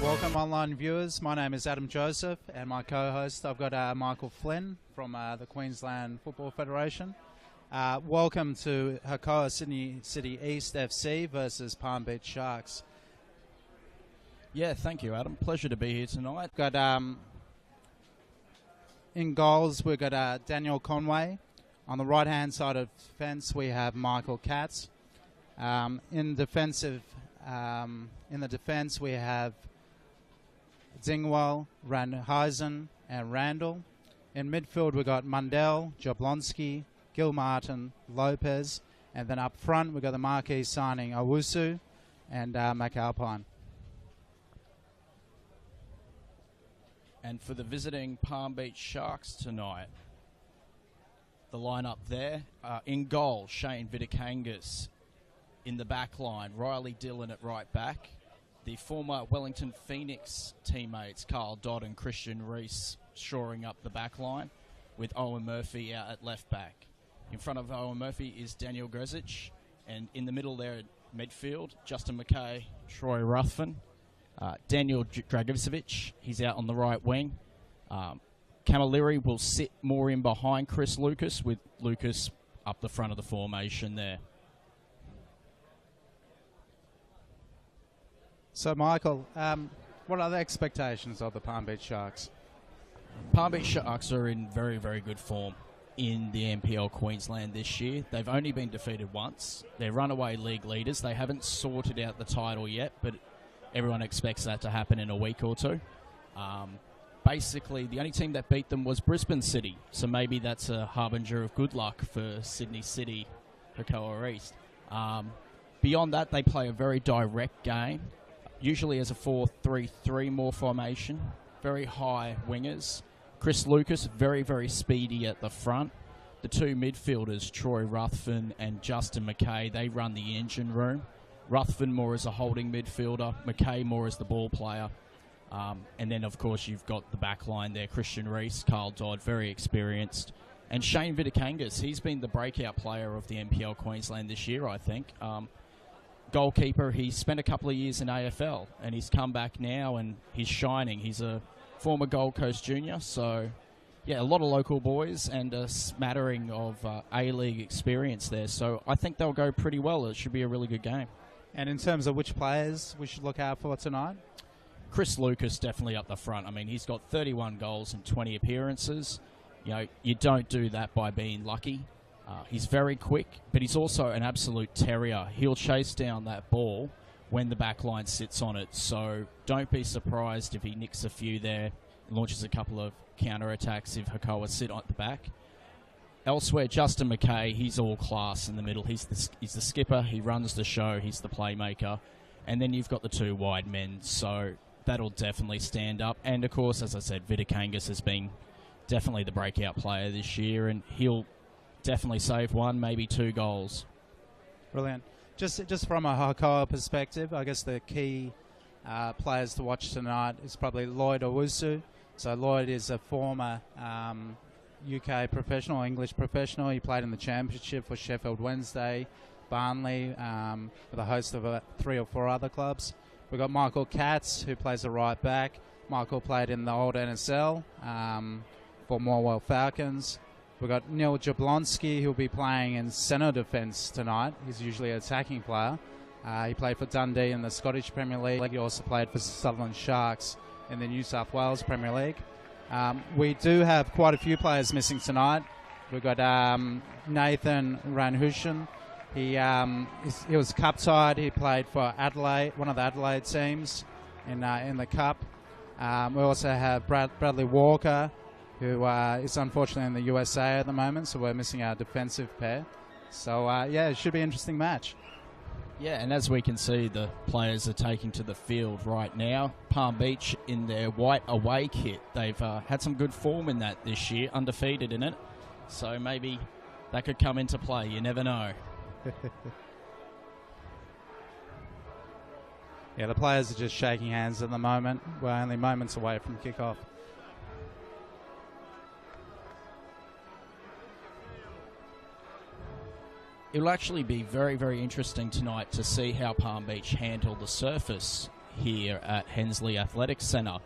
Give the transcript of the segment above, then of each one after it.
Welcome online viewers, my name is Adam Joseph and my co-host I've got Michael Flynn from the Queensland Football Federation. Welcome to Hakoah Sydney City East FC versus Palm Beach Sharks. Yeah, thank you, Adam. Pleasure to be here tonight. Got in goals we've got Daniel Conway. On the right hand side of the fence we have Michael Katz. In the defence we have Zingwell, Randhuizen and Randall. In midfield we got Mundell, Jablonski, Gilmartin, Lopez And then up front, we've got the marquee signing Owusu and McAlpine. And for the visiting Palm Beach Sharks tonight, the lineup there, in goal, Shane Vitikangas. In the back line, Riley Dillon at right back. The former Wellington Phoenix teammates, Carl Dodd and Christian Reese, shoring up the back line, with Owen Murphy out at left back. In front of Owen Murphy is Daniel Grzic, and in the middle there at midfield, Justin McKay, Troy Ruthven, Daniel Dragicevic, he's out on the right wing. Camilleri will sit more in behind Chris Lucas, with Lucas up the front of the formation there. So, Michael, what are the expectations of the Palm Beach Sharks? Palm Beach Sharks are in very, very good form in the NPL Queensland this year. They've only been defeated once. They're runaway league leaders. They haven't sorted out the title yet, but everyone expects that to happen in a week or two. Basically, the only team that beat them was Brisbane City, so maybe that's a harbinger of good luck for Sydney City, Hakoah East. Beyond that, they play a very direct game, usually as a 4-3-3 more formation, very high wingers. Chris Lucas, very, very speedy at the front. The two midfielders, Troy Ruthven and Justin McKay, they run the engine room. Ruthven more as a holding midfielder, McKay more as the ball player. And then, of course, you've got the back line there, Christian Reese, Carl Dodd, very experienced. And Shane Vitikangas, he's been the breakout player of the NPL Queensland this year, I think. Goalkeeper, he spent a couple of years in AFL, and he's come back now, and he's shining. He's a former Gold Coast junior, so, yeah, a lot of local boys and a smattering of A-League experience there. So I think they'll go pretty well. It should be a really good game. And in terms of which players we should look out for tonight? Chris Lucas definitely up the front. I mean, he's got 31 goals and 20 appearances. You know, you don't do that by being lucky. He's very quick, but he's also an absolute terrier. He'll chase down that ball when the back line sits on it. So don't be surprised if he nicks a few there, launches a couple of counter-attacks if Hakoah sit at the back. Elsewhere, Justin McKay, he's all class in the middle. He's the skipper. He runs the show. He's the playmaker. And then you've got the two wide men. So that'll definitely stand up. And, of course, as I said, Vitikangas has been definitely the breakout player this year, and he'll definitely save one, maybe two goals. Brilliant. Just from a Hakoah perspective, I guess the key players to watch tonight is probably Lloyd Owusu. So Lloyd is a former UK professional, English professional. He played in the championship for Sheffield Wednesday, Barnley, with a host of 3 or 4 other clubs. We've got Michael Katz, who plays a right back. Michael played in the old NSL for Morwell Falcons. We've got Neil Jablonski, who'll be playing in centre defence tonight. He's usually an attacking player. He played for Dundee in the Scottish Premier League. He also played for Sutherland Sharks in the New South Wales Premier League. We do have quite a few players missing tonight. We've got Nathan Ranhushen. He was cup-tied. He played for Adelaide, one of the Adelaide teams in the cup. We also have Bradley Walker, who is unfortunately in the USA at the moment, so we're missing our defensive pair. So, yeah, it should be an interesting match. Yeah, and as we can see, the players are taking to the field right now. Palm Beach in their white away kit. They've had some good form in that this year, undefeated in it. So maybe that could come into play. You never know. Yeah, the players are just shaking hands at the moment. We're only moments away from kickoff. It'll actually be very, very interesting tonight to see how Palm Beach handle the surface here at Hensley Athletics Centre.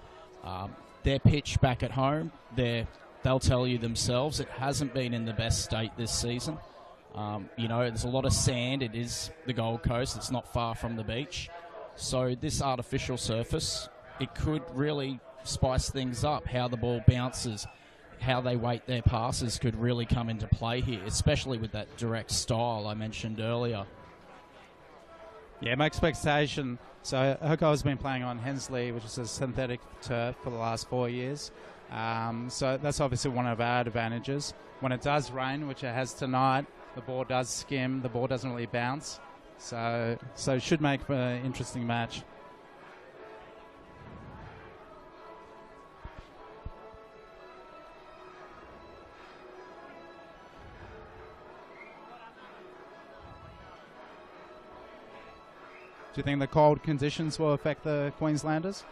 Their pitch back at home, they'll tell you themselves, it hasn't been in the best state this season. You know, there's a lot of sand. It is the Gold Coast. It's not far from the beach. So this artificial surface, it could really spice things up. How the ball bounces, how they weight their passes could really come into play here, especially with that direct style I mentioned earlier. Yeah, my expectation, so Hakoah's been playing on Hensley, which is a synthetic turf, for the last 4 years. So that's obviously one of our advantages. When it does rain, which it has tonight, the ball does skim, the ball doesn't really bounce. So it should make for an interesting match. Do you think the cold conditions will affect the Queenslanders?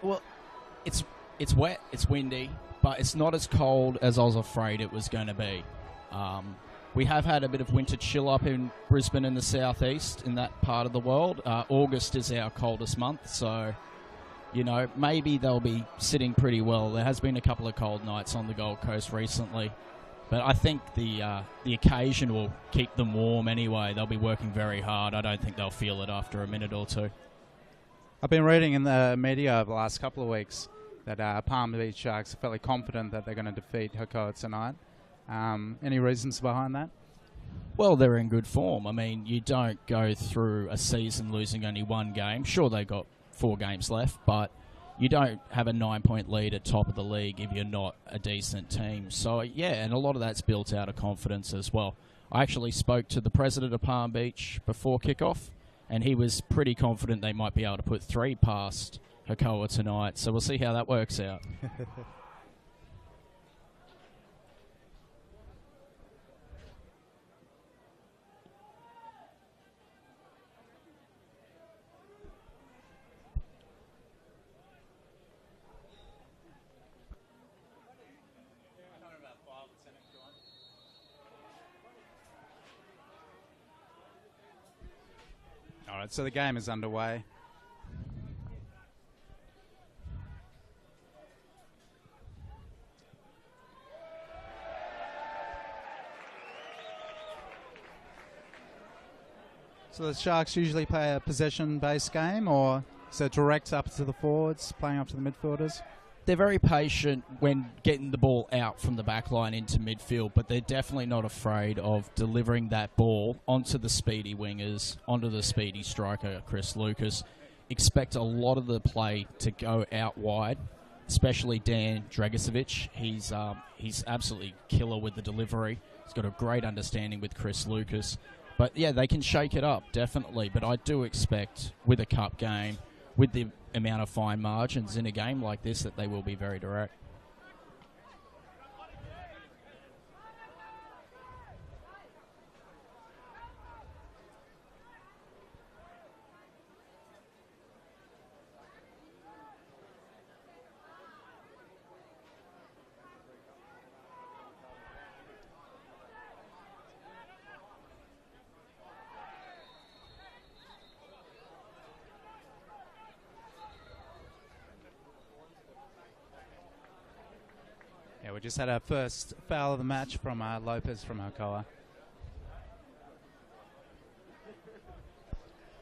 Well, it's wet, it's windy, but it's not as cold as I was afraid it was going to be. We have had a bit of winter chill up in Brisbane in the southeast, in that part of the world. August is our coldest month, so, you know, maybe they'll be sitting pretty well. There has been a couple of cold nights on the Gold Coast recently, but I think the occasion will keep them warm anyway. They'll be working very hard. I don't think they'll feel it after a minute or two. I've been reading in the media over the last couple of weeks that Palm Beach Sharks are fairly confident that they're going to defeat Hakoah tonight. Any reasons behind that? Well, they're in good form. I mean, you don't go through a season losing only one game. Sure, they got 4 games left, but you don't have a 9-point lead at top of the league if you're not a decent team. So, yeah, and a lot of that's built out of confidence as well. I actually spoke to the president of Palm Beach before kickoff, and he was pretty confident they might be able to put 3 past Hakoah tonight. So we'll see how that works out. All right, so the game is underway. So the Sharks usually play a possession-based game, or is it direct up to the forwards, playing up to the midfielders? They're very patient when getting the ball out from the back line into midfield, but they're definitely not afraid of delivering that ball onto the speedy wingers, onto the speedy striker, Chris Lucas. Expect a lot of the play to go out wide, especially Dan Dragicevic. He's absolutely killer with the delivery. He's got a great understanding with Chris Lucas. But, yeah, they can shake it up, definitely. But I do expect, with a cup game, with the amount of fine margins in a game like this, that they will be very direct. Yeah, we just had our first foul of the match from Lopez from Hakoah.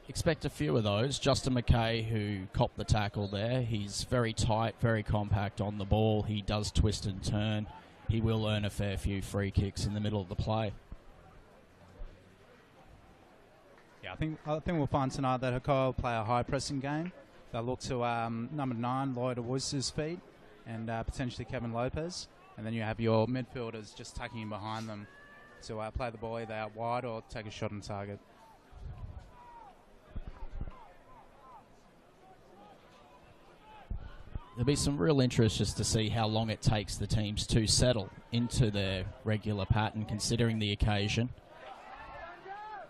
Expect a few of those. Justin McKay, who copped the tackle there, he's very tight, very compact on the ball. He does twist and turn. He will earn a fair few free kicks in the middle of the play. Yeah, I think we'll find tonight that Hakoah will play a high pressing game. They'll look to number 9, Lloyd Owusu's feet, and potentially Kevin Lopez. And then you have your midfielders just tucking in behind them to play the ball either out wide or take a shot on target. There'll be some real interest just to see how long it takes the teams to settle into their regular pattern, considering the occasion.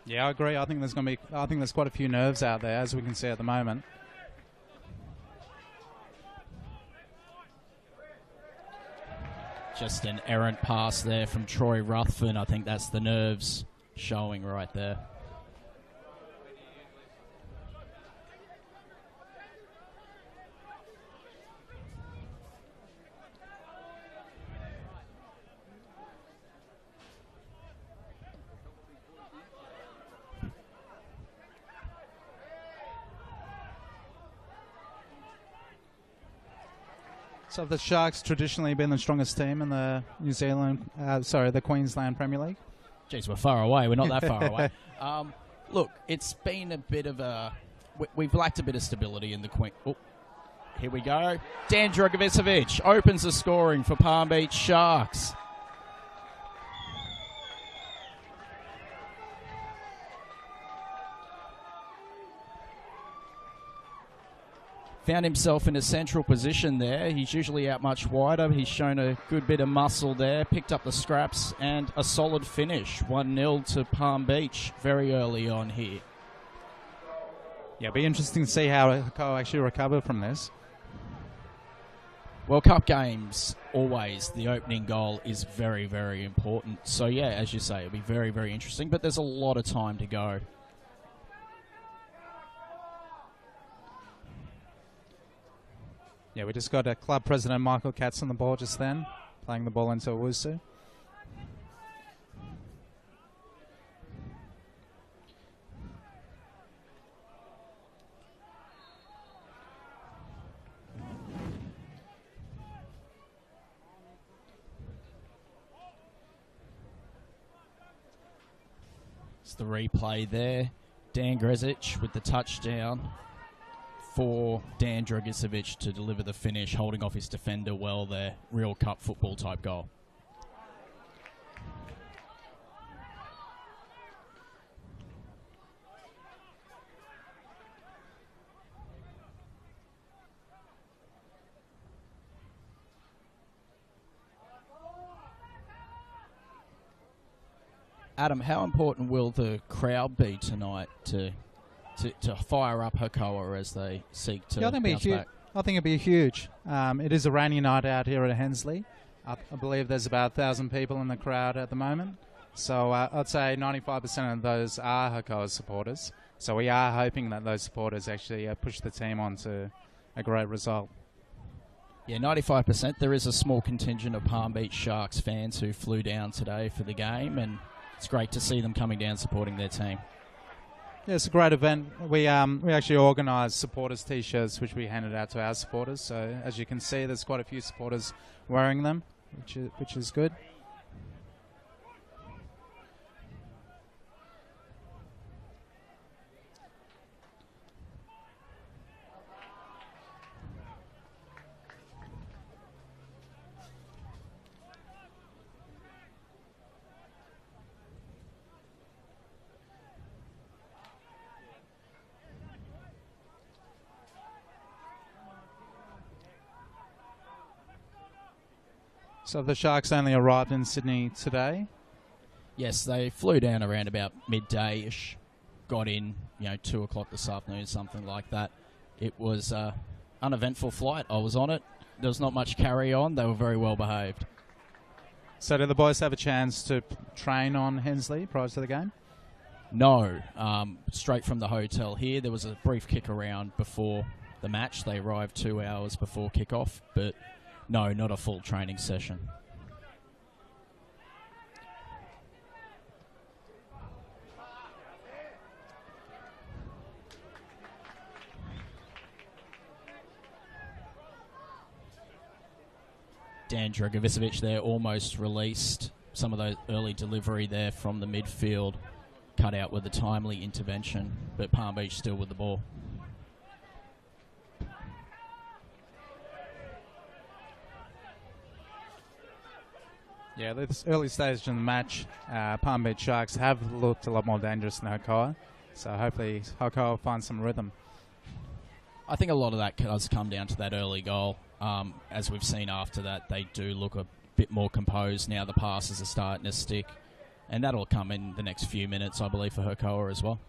Yeah, I agree. I think there's quite a few nerves out there, as we can see at the moment. Just an errant pass there from Troy Ruthven. I think that's the nerves showing right there. So have the Sharks traditionally been the strongest team in the the Queensland Premier League? Jeez, we're far away. We're not that far away. Look, it's been a bit of a... We've lacked a bit of stability in the Queen... Oh, here we go. Dan Dragicevic opens the scoring for Palm Beach Sharks. Found himself in a central position there. He's usually out much wider. He's shown a good bit of muscle there, picked up the scraps, and a solid finish. 1-0 to Palm Beach very early on here. Yeah, it'll be interesting to see how Hakoah actually recover from this. World Cup games, always, the opening goal is very, very important. So, yeah, as you say, it'll be very, very interesting, but there's a lot of time to go. Yeah, we just got club president Michael Katz on the ball just then, playing the ball into Owusu. It's the replay there. Dan Grezic with the touchdown for Dan Dragicevic to deliver the finish, holding off his defender well there. Real cup football type goal. Adam, how important will the crowd be tonight to fire up Hakoah as they seek to bounce back? I think it'll be huge. It is a rainy night out here at Hensley. I believe there's about 1,000 people in the crowd at the moment. So I'd say 95% of those are Hakoah supporters. So we are hoping that those supporters actually push the team on to a great result. Yeah, 95%. There is a small contingent of Palm Beach Sharks fans who flew down today for the game, and it's great to see them coming down supporting their team. Yeah, it's a great event. We actually organised supporters T-shirts, which we handed out to our supporters. So as you can see, there's quite a few supporters wearing them, which is good. So the Sharks only arrived in Sydney today? Yes, they flew down around about midday-ish, got in, 2 o'clock this afternoon, something like that. It was an uneventful flight. I was on it. There was not much carry on. They were very well behaved. So did the boys have a chance to train on Hensley prior to the game? No. Straight from the hotel here. There was a brief kick around before the match. They arrived 2 hours before kickoff, but no, not a full training session. Dan Dragicevic there almost released. Some of those early delivery there from the midfield cut out with a timely intervention, but Palm Beach still with the ball. Yeah, this early stage in the match, Palm Beach Sharks have looked a lot more dangerous than Hakoah, so hopefully Hakoah will find some rhythm. I think a lot of that does come down to that early goal. As we've seen after that, they do look a bit more composed now. The passes are starting to stick, and that'll come in the next few minutes, I believe, for Hakoah as well.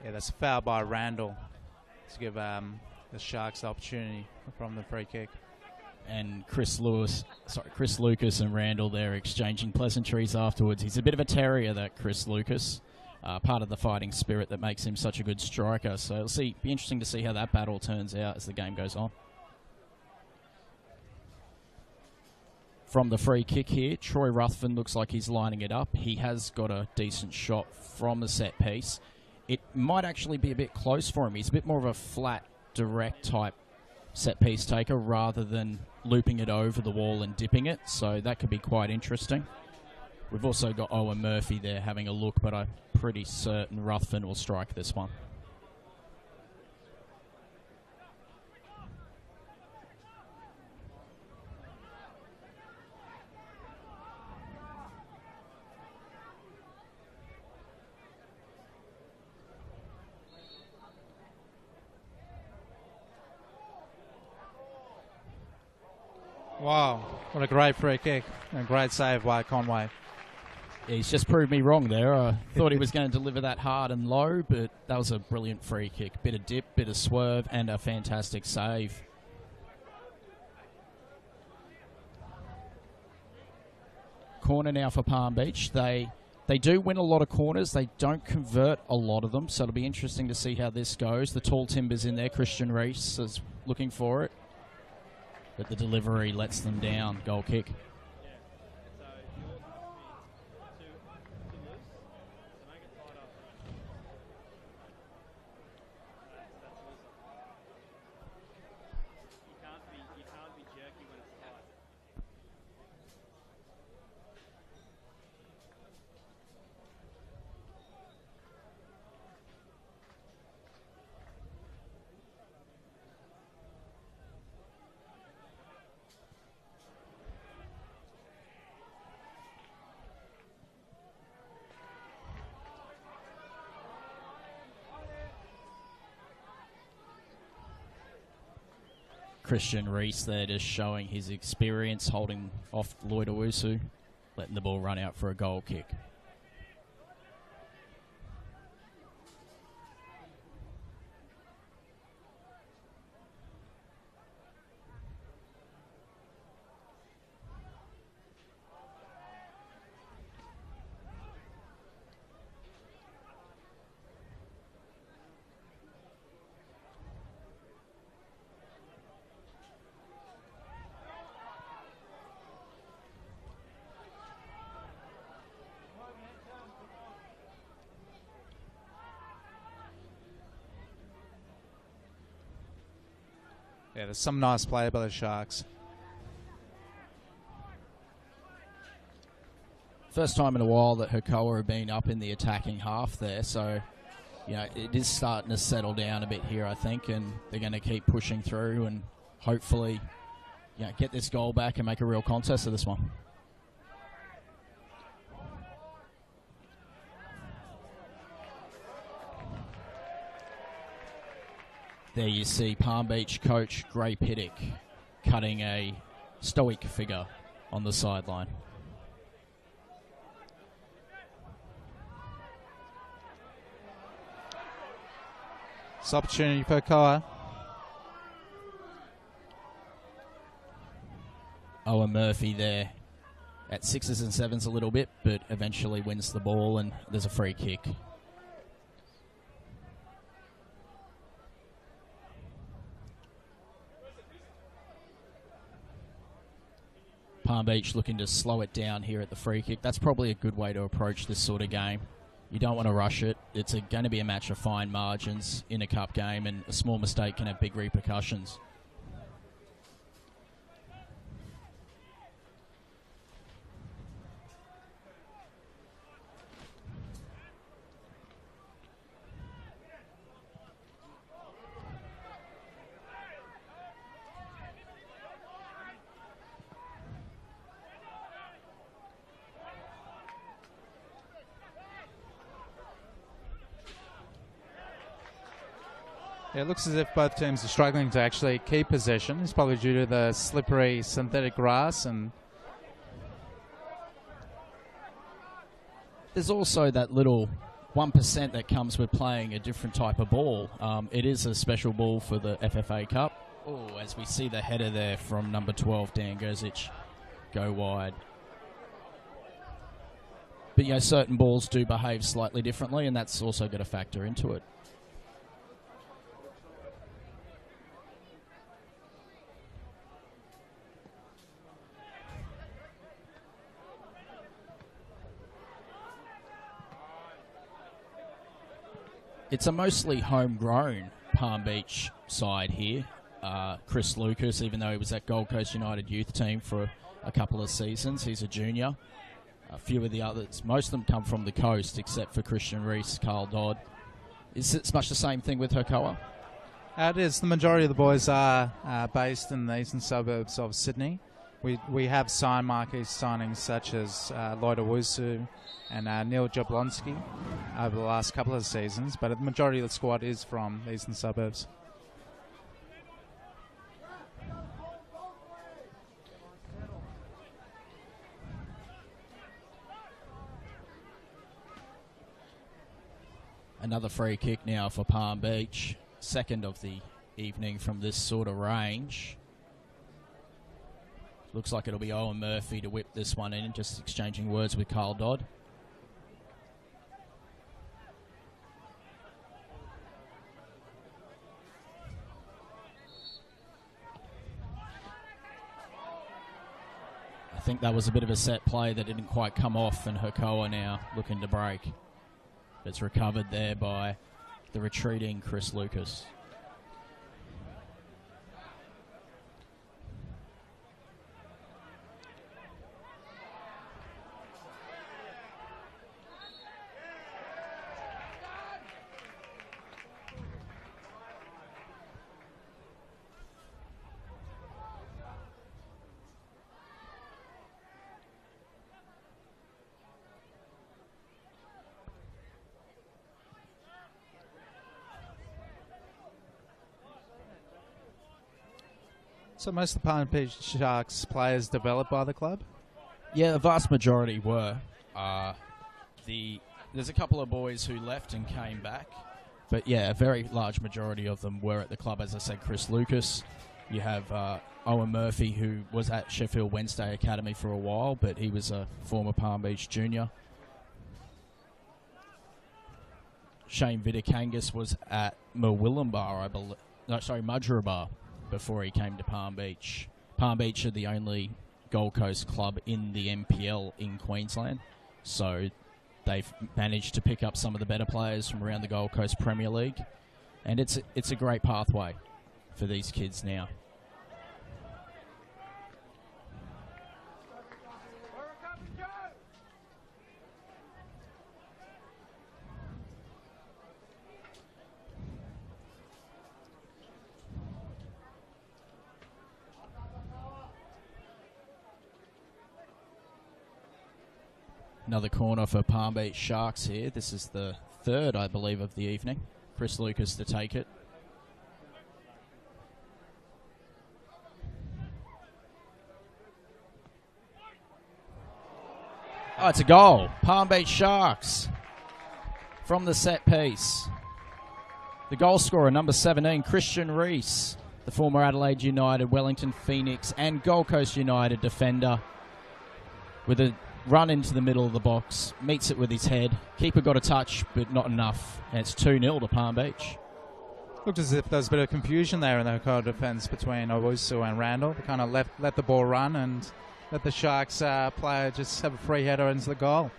Yeah, that's a foul by Randall to give the Sharks the opportunity from the free kick. And Chris Lucas and Randall there exchanging pleasantries afterwards. He's a bit of a terrier, that Chris Lucas, part of the fighting spirit that makes him such a good striker. So it'll be interesting to see how that battle turns out as the game goes on. From the free kick here, Troy Ruthven looks like he's lining it up. He has got a decent shot from the set piece. It might actually be a bit close for him. He's a bit more of a flat, direct type set-piece taker rather than looping it over the wall and dipping it, so that could be quite interesting. We've also got Owen Murphy there having a look, but I'm pretty certain Ruthven will strike this one. Wow, what a great free kick. A great save by Conway. He's just proved me wrong there. I thought he was going to deliver that hard and low, but that was a brilliant free kick. Bit of dip, bit of swerve, and a fantastic save. Corner now for Palm Beach. They do win a lot of corners. They don't convert a lot of them, so it'll be interesting to see how this goes. The tall timbers in there. Christian Reese is looking for it, but the delivery lets them down. Goal kick. Christian Reese there just showing his experience holding off Lloyd Owusu, letting the ball run out for a goal kick. Yeah, there's some nice play by the Sharks. First time in a while that Hakoah have been up in the attacking half there, so it is starting to settle down a bit here, I think, and they're going to keep pushing through and hopefully get this goal back and make a real contest of this one. There you see Palm Beach coach Gray Piddick cutting a stoic figure on the sideline. It's opportunity for Hakoah. Owen Murphy there at 6s and 7s a little bit, but eventually wins the ball and there's a free kick. Palm Beach looking to slow it down here at the free kick. That's probably a good way to approach this sort of game. You don't want to rush it. It's going to be a match of fine margins in a cup game, and a small mistake can have big repercussions. Yeah, it looks as if both teams are struggling to actually keep possession. It's probably due to the slippery synthetic grass, and there's also that little 1% that comes with playing a different type of ball. It is a special ball for the FFA Cup. Oh, as we see the header there from number 12, Dan Gerzic, go wide. But certain balls do behave slightly differently, and that's also got to factor into it. It's a mostly homegrown Palm Beach side here. Chris Lucas, even though he was at Gold Coast United youth team for a couple of seasons, he's a junior. A few of the others, most of them come from the coast, except for Christian Reese, Carl Dodd. Is it much the same thing with Hakoah? It is. The majority of the boys are based in the eastern suburbs of Sydney. We have signed marquee signings such as Lloyd Owusu and Neil Jablonski over the last couple of seasons, but the majority of the squad is from the eastern suburbs. Another free kick now for Palm Beach. Second of the evening from this sort of range. Looks like it'll be Owen Murphy to whip this one in, just exchanging words with Carl Dodd. I think that was a bit of a set play that didn't quite come off, and Hakoah now looking to break. It's recovered there by the retreating Chris Lucas. So most of the Palm Beach Sharks players developed by the club? Yeah, the vast majority were. There's a couple of boys who left and came back, but yeah, a very large majority of them were at the club. As I said, Chris Lucas. You have Owen Murphy, who was at Sheffield Wednesday Academy for a while, but he was a former Palm Beach junior. Shane Vidakangas was at Mudgeeraba before he came to Palm Beach. Palm Beach are the only Gold Coast club in the NPL in Queensland, so they've managed to pick up some of the better players from around the Gold Coast Premier League, and it's a great pathway for these kids now. Another corner for Palm Beach Sharks here. This is the third, I believe, of the evening. Chris Lucas to take it. Oh, it's a goal. Palm Beach Sharks from the set piece. The goal scorer, number 17, Christian Reese, the former Adelaide United, Wellington Phoenix, and Gold Coast United defender, with a run into the middle of the box, meets it with his head. Keeper got a touch, but not enough. And it's 2-0 to Palm Beach. Looked as if there was a bit of confusion there in the Hakoah defence between Owusu and Randall. They kind of let the ball run and let the Sharks player just have a free header into the goal.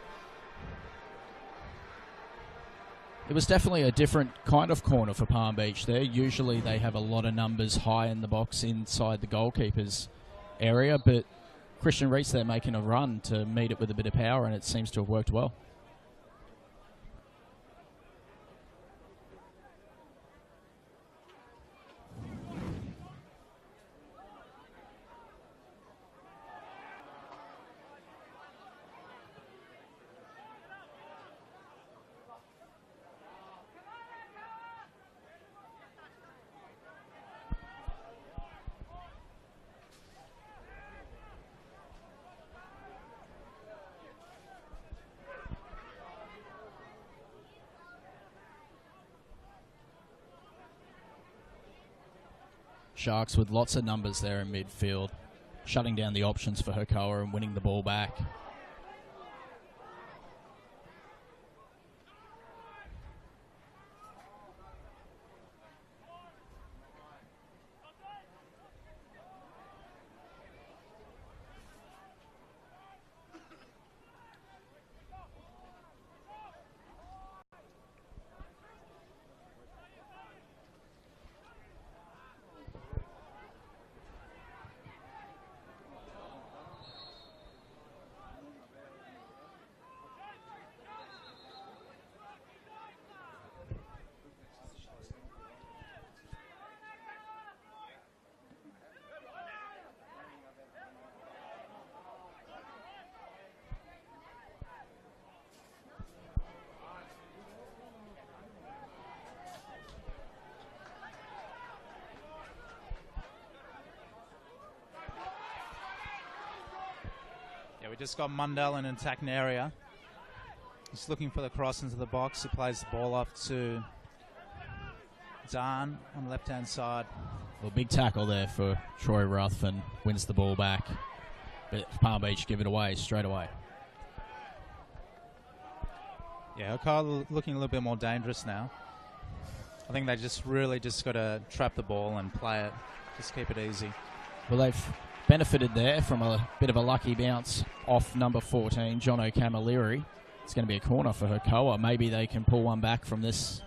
It was definitely a different kind of corner for Palm Beach there. Usually they have a lot of numbers high in the box inside the goalkeeper's area, but Christian Reese there making a run to meet it with a bit of power, and it seems to have worked well. Sharks with lots of numbers there in midfield, shutting down the options for Hakoah and winning the ball back. We just got Mundell in attacking area. He's looking for the cross into the box. He plays the ball off to Dan on the left-hand side. Well, big tackle there for Troy Ruthven. Wins the ball back. But Palm Beach give it away straight away. Yeah, Hakoah looking a little bit more dangerous now. I think they just got to trap the ball and play it. Just keep it easy. Well, they've benefited there from a bit of a lucky bounce off number 14, Jono Camilleri. It's going to be a corner for Hakoah. Maybe they can pull one back from this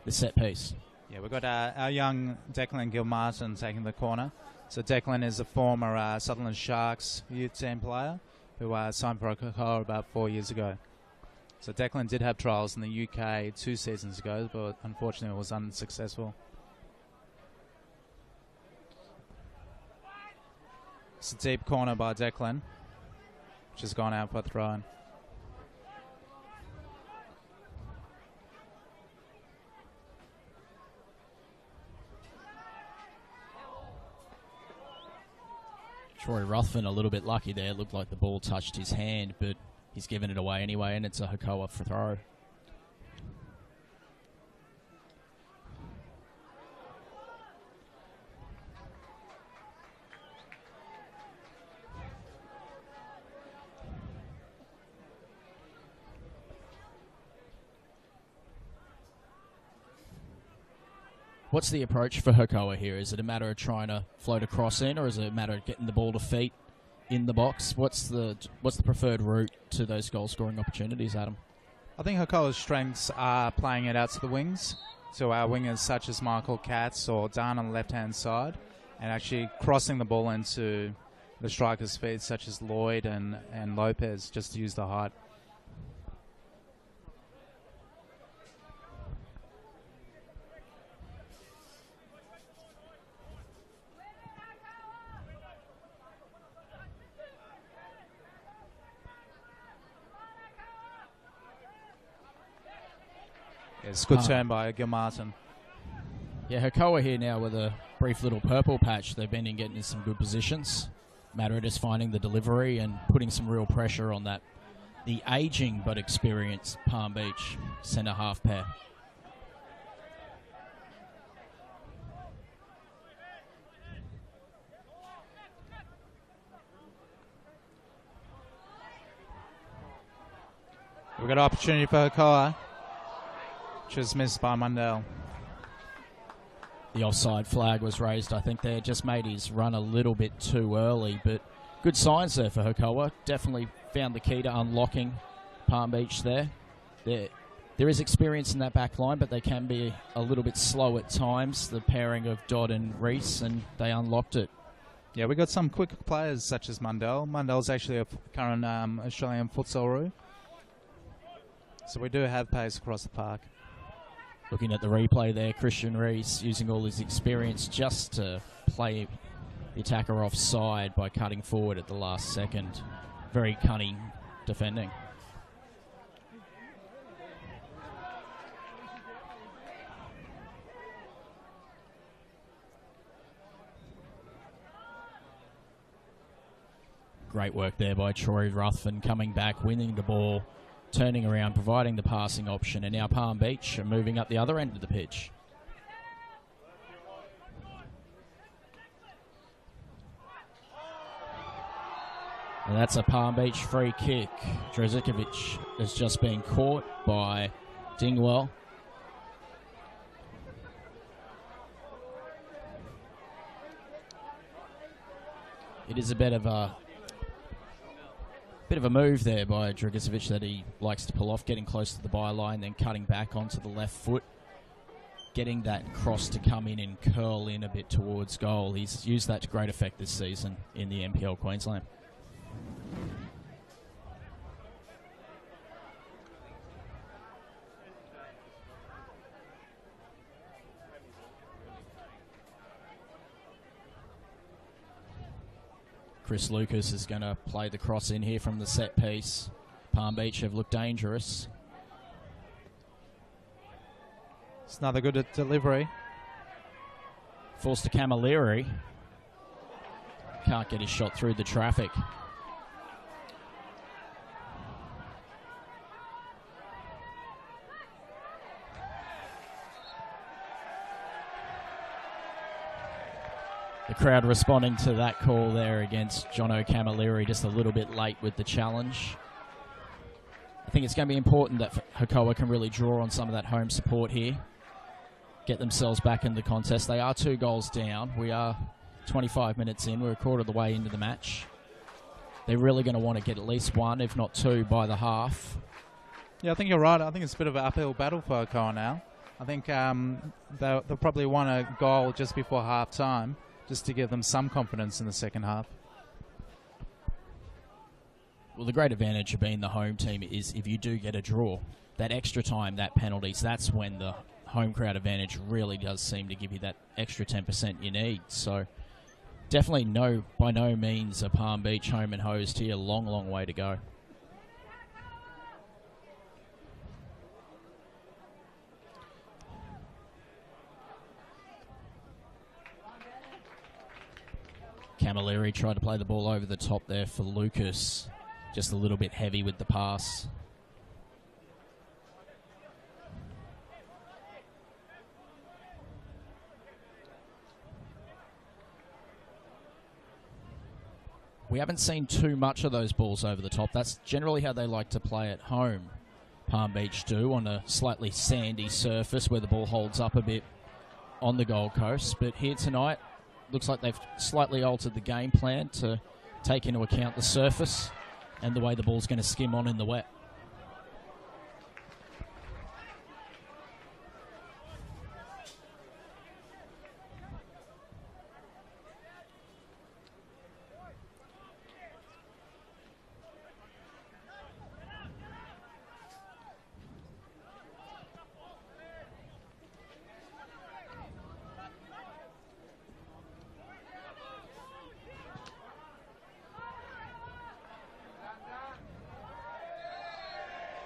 set piece. Yeah, we've got our young Declan Gilmartin taking the corner. So Declan is a former Sutherland Sharks youth team player who signed for Hakoah about 4 years ago. So Declan did have trials in the UK 2 seasons ago, but unfortunately it was unsuccessful. It's a deep corner by Declan, which has gone out for a throw-in. Troy Ruthven a little bit lucky there. It looked like the ball touched his hand, but he's given it away anyway, and it's a Hakoah for throw. What's the approach for Hakoah here? Is it a matter of trying to float a cross in, or is it a matter of getting the ball to feet in the box? What's the preferred route to those goal-scoring opportunities, Adam? I think Hakoah's strengths are playing it out to the wings, to our wingers such as Michael Katz or Dan on the left-hand side, and actually crossing the ball into the strikers' feet such as Lloyd and Lopez, just to use the height. It's a good turn by Gilmartin. Yeah, Hakoah here now with a brief little purple patch. They've been getting in some good positions. Matter of just finding the delivery and putting some real pressure on that. The aging but experienced Palm Beach centre half pair. We've got an opportunity for Hakoah, which was missed by Mundell. The offside flag was raised. I think they just made his run a little bit too early, but good signs there for Hakoah. Definitely found the key to unlocking Palm Beach there. There is experience in that back line, but they can be a little bit slow at times, the pairing of Dodd and Reese, and they unlocked it. Yeah, we got some quick players such as Mundell. Mundell's actually a current Australian futsalroo. So we do have pace across the park. Looking at the replay there, Christian Reese using all his experience just to play the attacker offside by cutting forward at the last second. Very cunning defending. Great work there by Troy Ruthven, coming back, winning the ball, turning around, providing the passing option, and now Palm Beach are moving up the other end of the pitch. And that's a Palm Beach free kick. Drezikovic has just been caught by Dingwell. It is a bit of a move there by Dragicic that he likes to pull off, getting close to the byline, then cutting back onto the left foot, getting that cross to come in and curl in a bit towards goal. He's used that to great effect this season in the NPL Queensland. Chris Lucas is going to play the cross in here from the set piece. Palm Beach have looked dangerous. It's another good delivery. Falls to Camilleri. Can't get his shot through the traffic. The crowd responding to that call there against Jono Camilleri, just a little bit late with the challenge. I think it's going to be important that Hakoah can really draw on some of that home support here, get themselves back in the contest. They are 2 goals down. We are 25 minutes in. We're a quarter of the way into the match. They're really going to want to get at least 1, if not 2, by the half. Yeah, I think you're right. I think it's a bit of an uphill battle for Hakoah now. I think they'll probably want a goal just before half-time, just to give them some confidence in the second half. Well, the great advantage of being the home team is if you do get a draw, that extra time, that penalties, that's when the home crowd advantage really does seem to give you that extra 10% you need. So definitely by no means a Palm Beach home and hosed here. Long, long way to go. Camilleri tried to play the ball over the top there for Lucas. Just a little bit heavy with the pass. We haven't seen too much of those balls over the top. That's generally how they like to play at home. Palm Beach do, on a slightly sandy surface where the ball holds up a bit on the Gold Coast. But here tonight, looks like they've slightly altered the game plan to take into account the surface and the way the ball's going to skim on in the wet.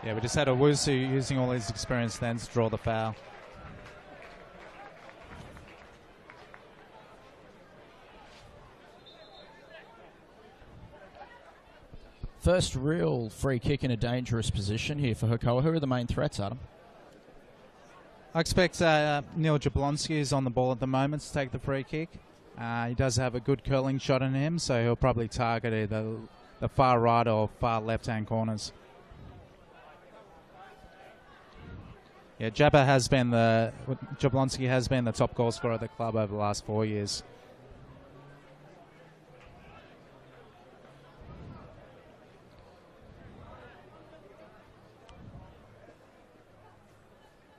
Yeah, we just had Owusu using all his experience then to draw the foul. First real free kick in a dangerous position here for Hakoah. Who are the main threats, Adam? I expect Neil Jablonski is on the ball at the moment to take the free kick. He does have a good curling shot in him, so he'll probably target either the far right or far left-hand corners. Yeah, Jablonski has been the top goal scorer at the club over the last 4 years.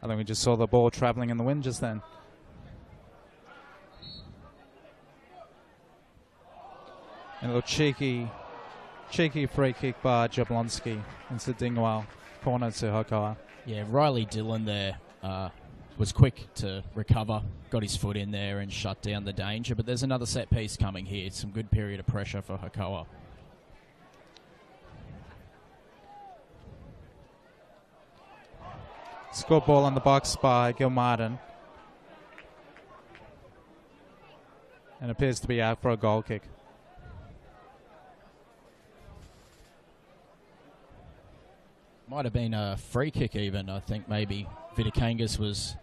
I think we just saw the ball travelling in the wind just then. And a little cheeky free kick by Jablonski into Dingwall, corner to Hakoah. Yeah, Riley Dillon there was quick to recover, got his foot in there and shut down the danger. But there's another set piece coming here. Some good period of pressure for Hakoah. Scored ball on the box by Gilmartin. And appears to be out for a goal kick. Might have been a free kick even. I think maybe Vitikangas was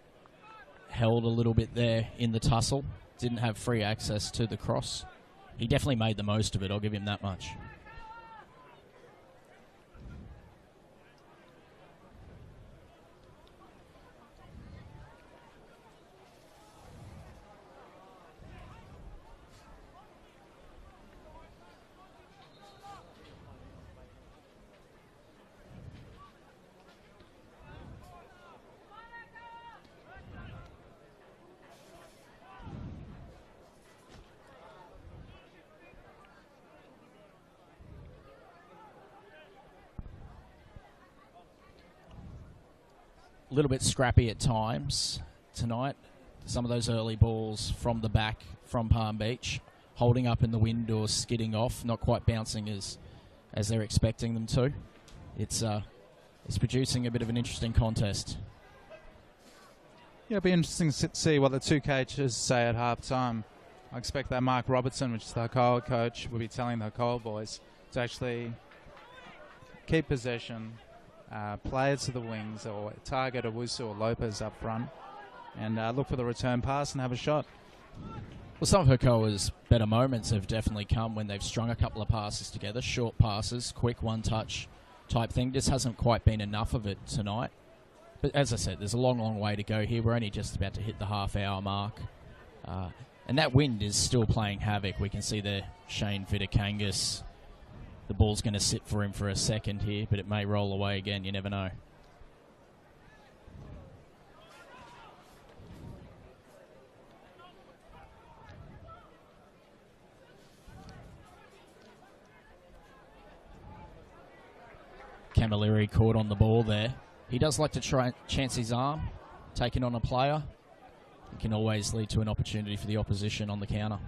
held a little bit there in the tussle. Didn't have free access to the cross. He definitely made the most of it, I'll give him that much. A little bit scrappy at times tonight. Some of those early balls from the back from Palm Beach, holding up in the wind or skidding off, not quite bouncing as they're expecting them to. It's producing a bit of an interesting contest. Yeah, it'll be interesting to see what the two coaches say at half-time. I expect that Mark Robertson, which is the Hakoah coach, will be telling the Hakoah boys to actually keep possession, play it to the wings, or target Owusu or Lopez up front, and look for the return pass and have a shot. Well, some of Hakoah's better moments have definitely come when they've strung a couple of passes together, short passes, quick one-touch type thing. Just hasn't quite been enough of it tonight. But as I said, there's a long, long way to go here. We're only just about to hit the half-hour mark. And that wind is still playing havoc. We can see there Shane Vidakangas. The ball's going to sit for him for a second here, but it may roll away again. You never know. Camilleri caught on the ball there. He does like to try and chance his arm, taking on a player. It can always lead to an opportunity for the opposition on the counter.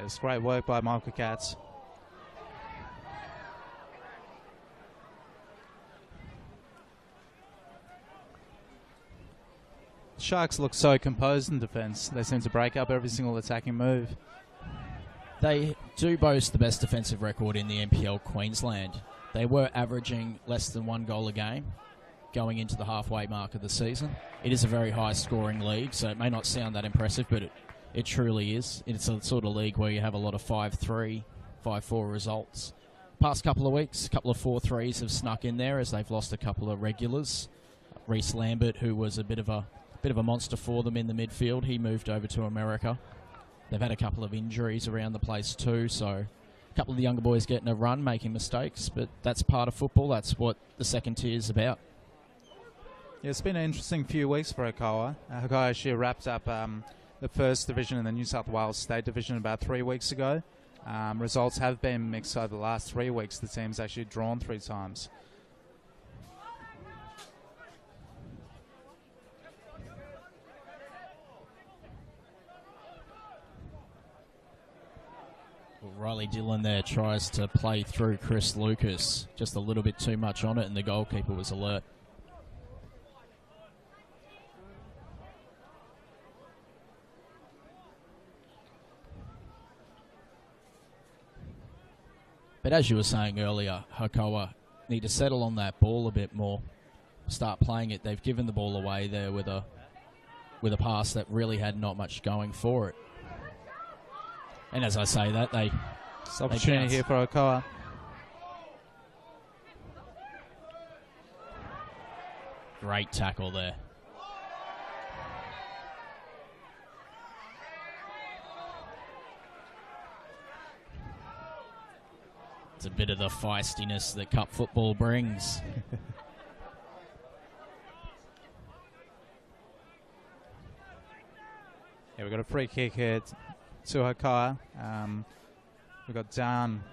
It's great work by Michael Katz. Sharks look so composed in defence. They seem to break up every single attacking move. They do boast the best defensive record in the NPL Queensland. They were averaging less than 1 goal a game going into the halfway mark of the season. It is a very high-scoring league, so it may not sound that impressive, but it truly is. It's a sort of league where you have a lot of 5-3, 5-4 results. Past couple of weeks, a couple of 4-3s have snuck in there as they've lost a couple of regulars. Reece Lambert, who was a bit of a monster for them in the midfield, he moved over to America. They've had a couple of injuries around the place too, so a couple of the younger boys getting a run, making mistakes, but that's part of football. That's what the second tier is about. Yeah, it's been an interesting few weeks for Hakoah. Hakoah actually wrapped up the first division in the New South Wales State Division about 3 weeks ago. Results have been mixed over the last 3 weeks. The team's actually drawn 3 times. Well, Riley Dillon there tries to play through Chris Lucas. Just a little bit too much on it, and the goalkeeper was alert. But as you were saying earlier, Hakoah need to settle on that ball a bit more, start playing it. They've given the ball away there with a pass that really had not much going for it. And as I say that, it's opportunity here for Hakoah. Great tackle there. It's a bit of the feistiness that cup football brings. Yeah, we've got a free kick here to Hakoah. We've got Down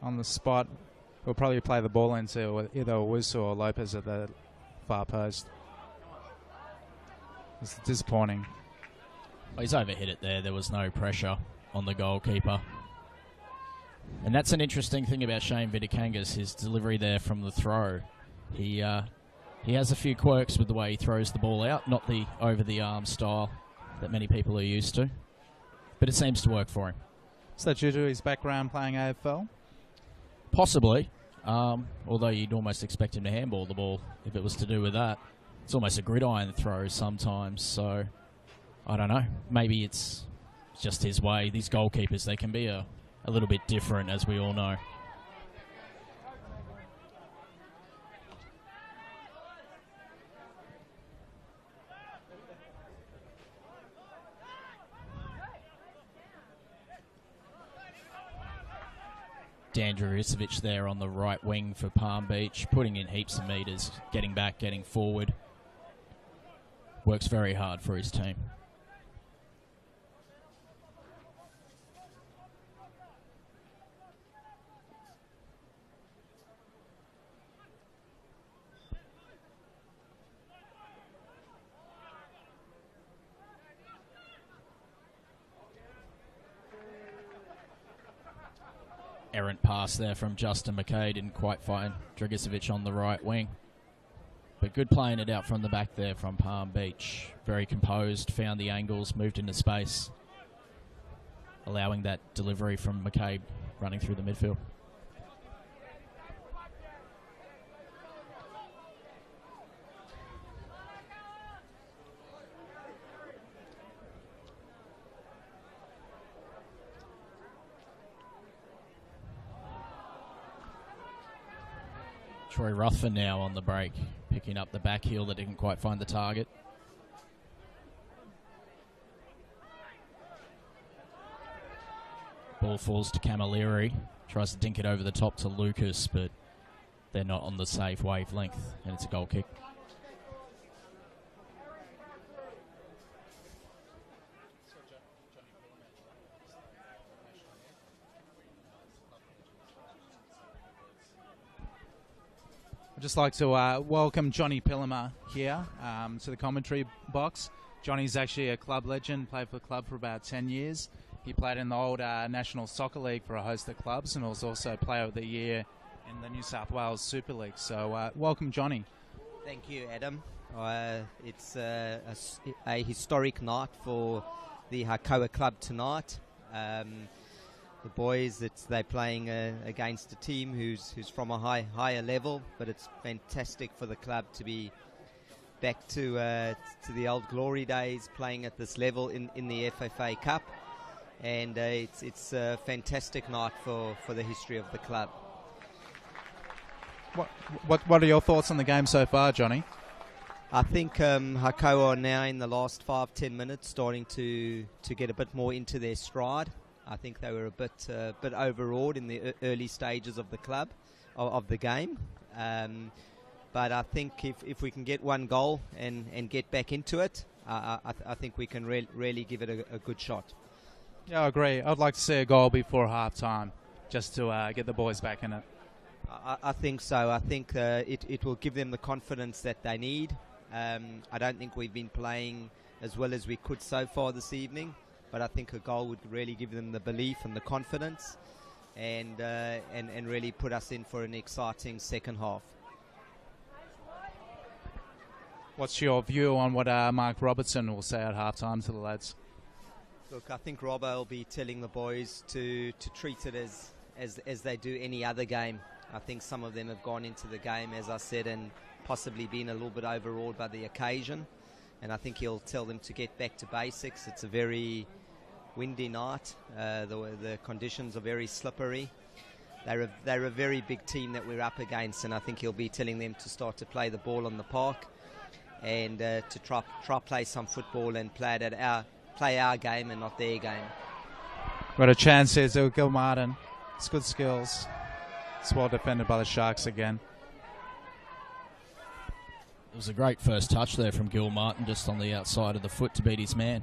on the spot. We'll probably play the ball into either Owusu or Lopez at the far post. It's disappointing. Well, he's overhit it there. There was no pressure on the goalkeeper. And that's an interesting thing about Shane Vidakangas, his delivery there from the throw. He has a few quirks with the way he throws the ball out, not the over-the-arm style that many people are used to. But it seems to work for him. Is that due to his background playing AFL? Possibly, although you'd almost expect him to handball the ball if it was to do with that. It's almost a gridiron throw sometimes, so I don't know. Maybe it's just his way. These goalkeepers, they can be a little bit different, as we all know. Dan Juricevic there on the right wing for Palm Beach, putting in heaps of metres, getting back, getting forward. Works very hard for his team. Errant pass there from Justin McKay. Didn't quite find Dragicevic on the right wing. But good playing it out from the back there from Palm Beach. Very composed, found the angles, moved into space, allowing that delivery from McCabe running through the midfield. Troy Ruthven now on the break, picking up the back heel that didn't quite find the target. Ball falls to Camilleri, tries to dink it over the top to Lucas, but they're not on the safe wavelength, and it's a goal kick. I'd just like to welcome Johnny Pillemer here to the commentary box. Johnny's actually a club legend, played for the club for about 10 years. He played in the old National Soccer League for a host of clubs and was also Player of the Year in the New South Wales Super League. So welcome, Johnny. Thank you, Adam. It's a historic night for the Hakoah club tonight. The boys, they're playing against a team who's from a higher level, but it's fantastic for the club to be back to the old glory days, playing at this level in the FFA Cup, and it's a fantastic night for the history of the club. What are your thoughts on the game so far, Johnny? I think Hakoah are now in the last 5-10 minutes starting to get a bit more into their stride. I think they were a bit overawed in the early stages of the club, of the game. But I think if we can get one goal and get back into it, I think we can really give it a good shot. Yeah, I agree. I'd like to see a goal before half-time just to get the boys back in it. I think so. I think it will give them the confidence that they need. I don't think we've been playing as well as we could so far this evening. But I think a goal would really give them the belief and the confidence, and really put us in for an exciting second half. What's your view on what Mark Robertson will say at halftime to the lads? Look, I think Robbo will be telling the boys to treat it as they do any other game. I think some of them have gone into the game, as I said, and possibly been a little bit overawed by the occasion. And I think he'll tell them to get back to basics. It's a very windy night. The conditions are very slippery. They're a very big team that we're up against, and I think he'll be telling them to start to play the ball on the park and to try play some football and play our game and not their game. Got a chance here to Gil Martin. It's good skills. It's well defended by the Sharks again. It was a great first touch there from Gil Martin, just on the outside of the foot to beat his man.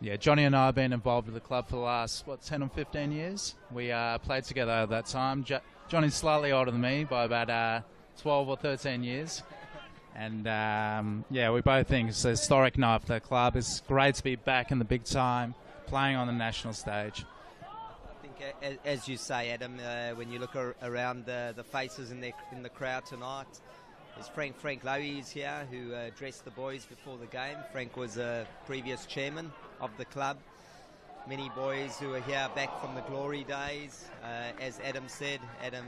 Yeah, Johnny and I have been involved with the club for the last, 10 or 15 years. We played together at that time. Johnny's slightly older than me by about 12 or 13 years. And, we both think it's a historic night for the club. It's great to be back in the big time, playing on the national stage. I think, as you say, Adam, when you look around the faces in the crowd tonight, there's Frank Lowy is here, who dressed the boys before the game. Frank was a previous chairman of the club. Many boys who are here back from the glory days. As Adam said, Adam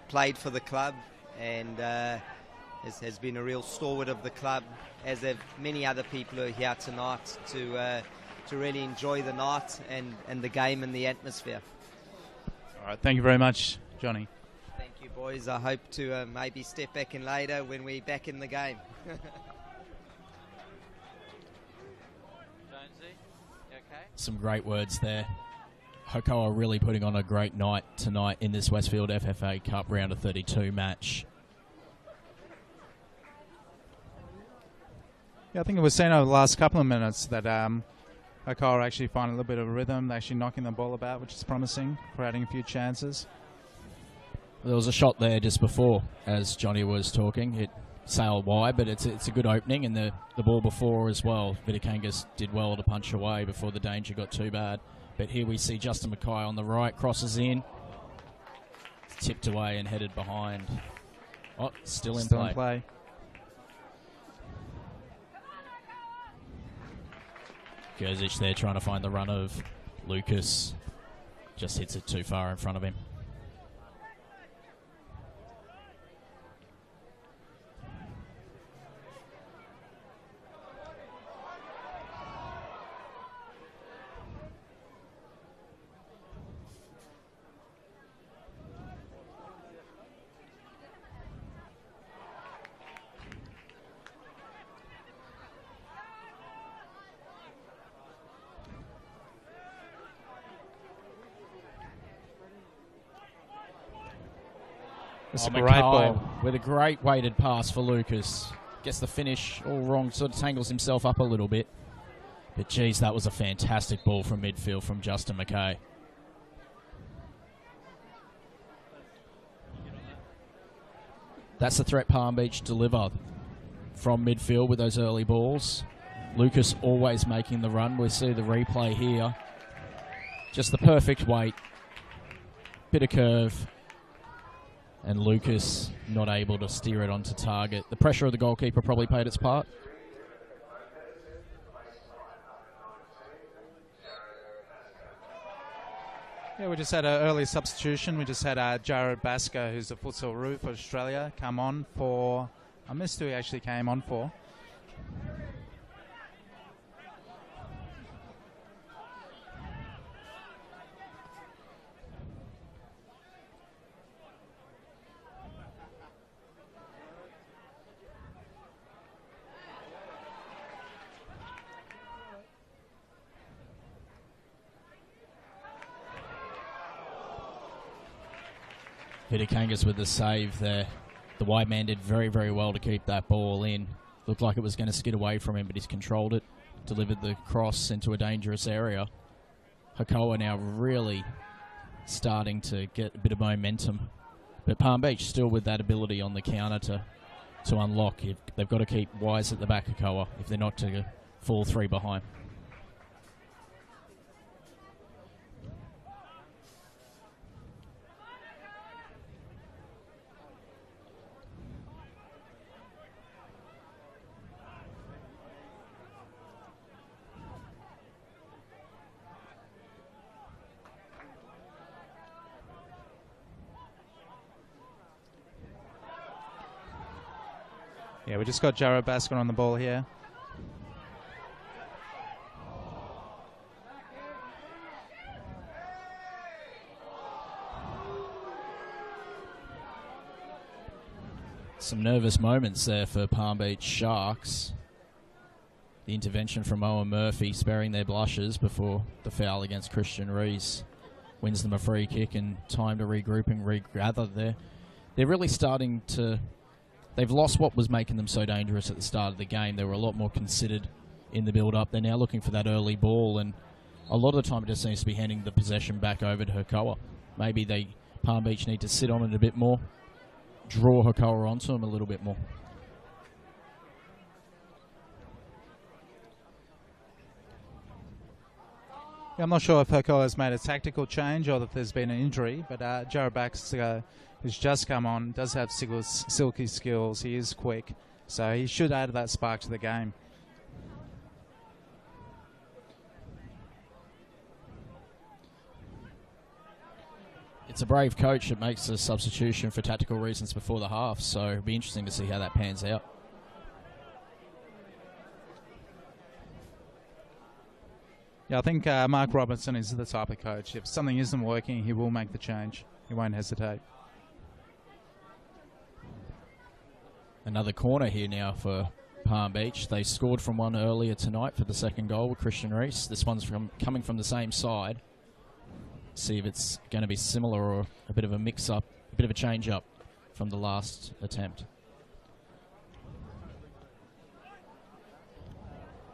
played for the club and has been a real stalwart of the club, as have many other people who are here tonight to really enjoy the night and the game and the atmosphere. All right, thank you very much, Johnny. Thank you, boys. I hope to maybe step back in later when we're back in the game. Some great words there. Hakoah really putting on a great night tonight in this Westfield FFA Cup round of 32 match. Yeah, I think it was seen over the last couple of minutes that Hakoah actually finding a little bit of a rhythm. They're actually knocking the ball about, which is promising, creating a few chances. There was a shot there just before, as Johnny was talking. It sail wide, but it's a good opening, and the ball before as well. Vitikangas did well to punch away before the danger got too bad. But here we see Justin Mackay on the right, crosses in, tipped away and headed behind. Oh, still in play. Gerzic there trying to find the run of Lucas. Just hits it too far in front of him. It's a great ball. With a great weighted pass for Lucas. Gets the finish all wrong, sort of tangles himself up a little bit. But geez, that was a fantastic ball from midfield from Justin Mackay. That's the threat Palm Beach deliver from midfield with those early balls. Lucas always making the run. We see the replay here. Just the perfect weight. Bit of curve. And Lucas not able to steer it onto target. The pressure of the goalkeeper probably played its part. Yeah, we just had an early substitution. We just had Jared Basker, who's a futsal root for Australia, come on for... I missed who he actually came on for. Vitikangas with the save there. The wide man did very, very well to keep that ball in. Looked like it was going to skid away from him, but he's controlled it. Delivered the cross into a dangerous area. Hakoah now really starting to get a bit of momentum. But Palm Beach still with that ability on the counter to unlock. They've got to keep wise at the back, Hakoah, if they're not to fall 3 behind. Yeah, we just got Jared Basker on the ball here. Some nervous moments there for Palm Beach Sharks. The intervention from Owen Murphy sparing their blushes before the foul against Christian Rees wins them a free kick and time to regroup and regather there. They're really starting to... They've lost what was making them so dangerous at the start of the game. They were a lot more considered in the build-up. They're now looking for that early ball, and a lot of the time it just seems to be handing the possession back over to Hakoah. Maybe Palm Beach need to sit on it a bit more, draw Hakoah onto them a little bit more. Yeah, I'm not sure if Hakoah has made a tactical change or if there's been an injury, but Jared Basker, who's just come on, does have silky skills. He is quick, so he should add that spark to the game. It's a brave coach that makes a substitution for tactical reasons before the half, so it'll be interesting to see how that pans out. Yeah, I think Mark Robertson is the type of coach. If something isn't working, he will make the change. He won't hesitate. Another corner here now for Palm Beach. They scored from one earlier tonight for the second goal with Christian Rees. This one's coming from the same side. See if it's going to be similar or a bit of a mix-up, a bit of a change-up from the last attempt.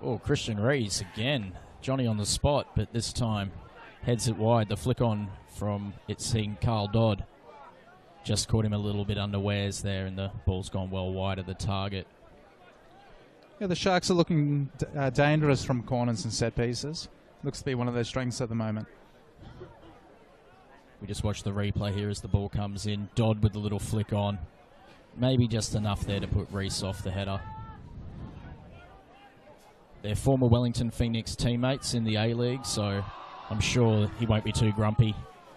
Oh, Christian Rees again. Johnny on the spot, but this time heads it wide. The flick on from, it seemed, Carl Dodd. just caught him a little bit unawares there, and the ball's gone well wide of the target. Yeah, the Sharks are looking dangerous from corners and set pieces. Looks to be one of their strengths at the moment. We just watched the replay here as the ball comes in. Dodd with the little flick on. Maybe just enough there to put Reese off the header. They're former Wellington Phoenix teammates in the A-League, so I'm sure he won't be too grumpy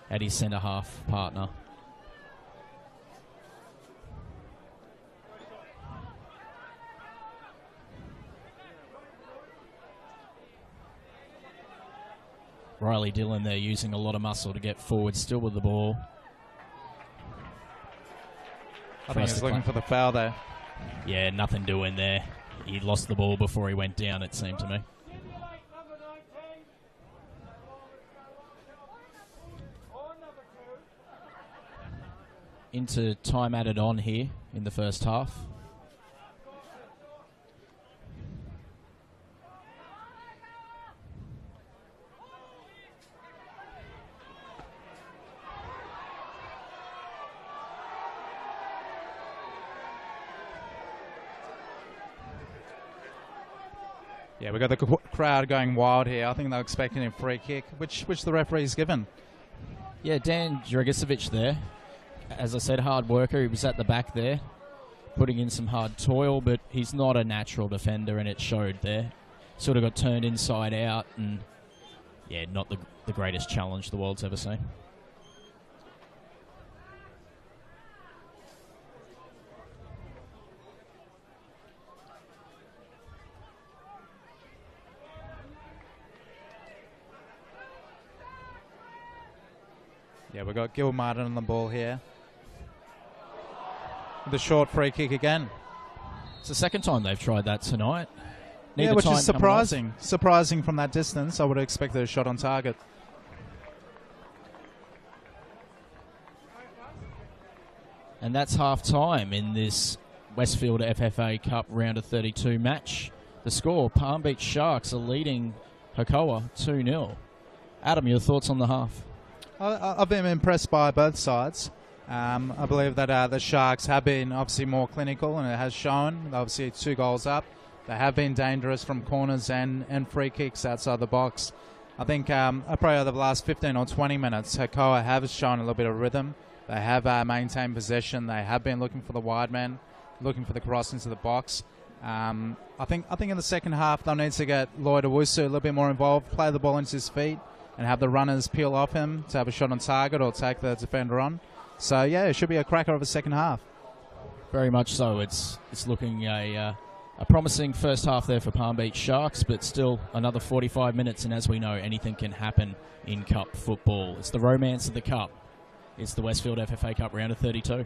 at his centre-half partner. Riley Dillon there using a lot of muscle to get forward, still with the ball. I think he's looking for the foul there. Yeah, nothing doing there. He lost the ball before he went down, it seemed to me. Into time added on here in the first half. Yeah, we've got the crowd going wild here. I think they're expecting a free kick, which the referee's given. Yeah, Dan Dragicevic there. As I said, hard worker. He was at the back there, putting in some hard toil, but he's not a natural defender, and it showed there. Sort of got turned inside out, and yeah, not the greatest challenge the world's ever seen. Yeah, we've got Gil Martin on the ball here. The short free kick again. It's the second time they've tried that tonight. Yeah, which is surprising. Surprising from that distance. I would have expected a shot on target. And that's half-time in this Westfield FFA Cup round of 32 match. The score, Palm Beach Sharks are leading Hakoah 2-0. Adam, your thoughts on the half? I've been impressed by both sides. I believe that the Sharks have been obviously more clinical, and it has shown. Obviously 2 goals up. They have been dangerous from corners and free kicks outside the box. I think probably over the last 15 or 20 minutes, Hakoah have shown a little bit of rhythm. They have maintained possession. They have been looking for the wide man, looking for the cross into the box. I think in the second half they'll need to get Lloyd Owusu a little bit more involved, play the ball into his feet, and have the runners peel off him to have a shot on target or take the defender on. So yeah, it should be a cracker of a second half. Very much so. It's looking a promising first half there for Palm Beach Sharks, but still another 45 minutes, and as we know, anything can happen in Cup football. It's the romance of the Cup. It's the Westfield FFA Cup round of 32.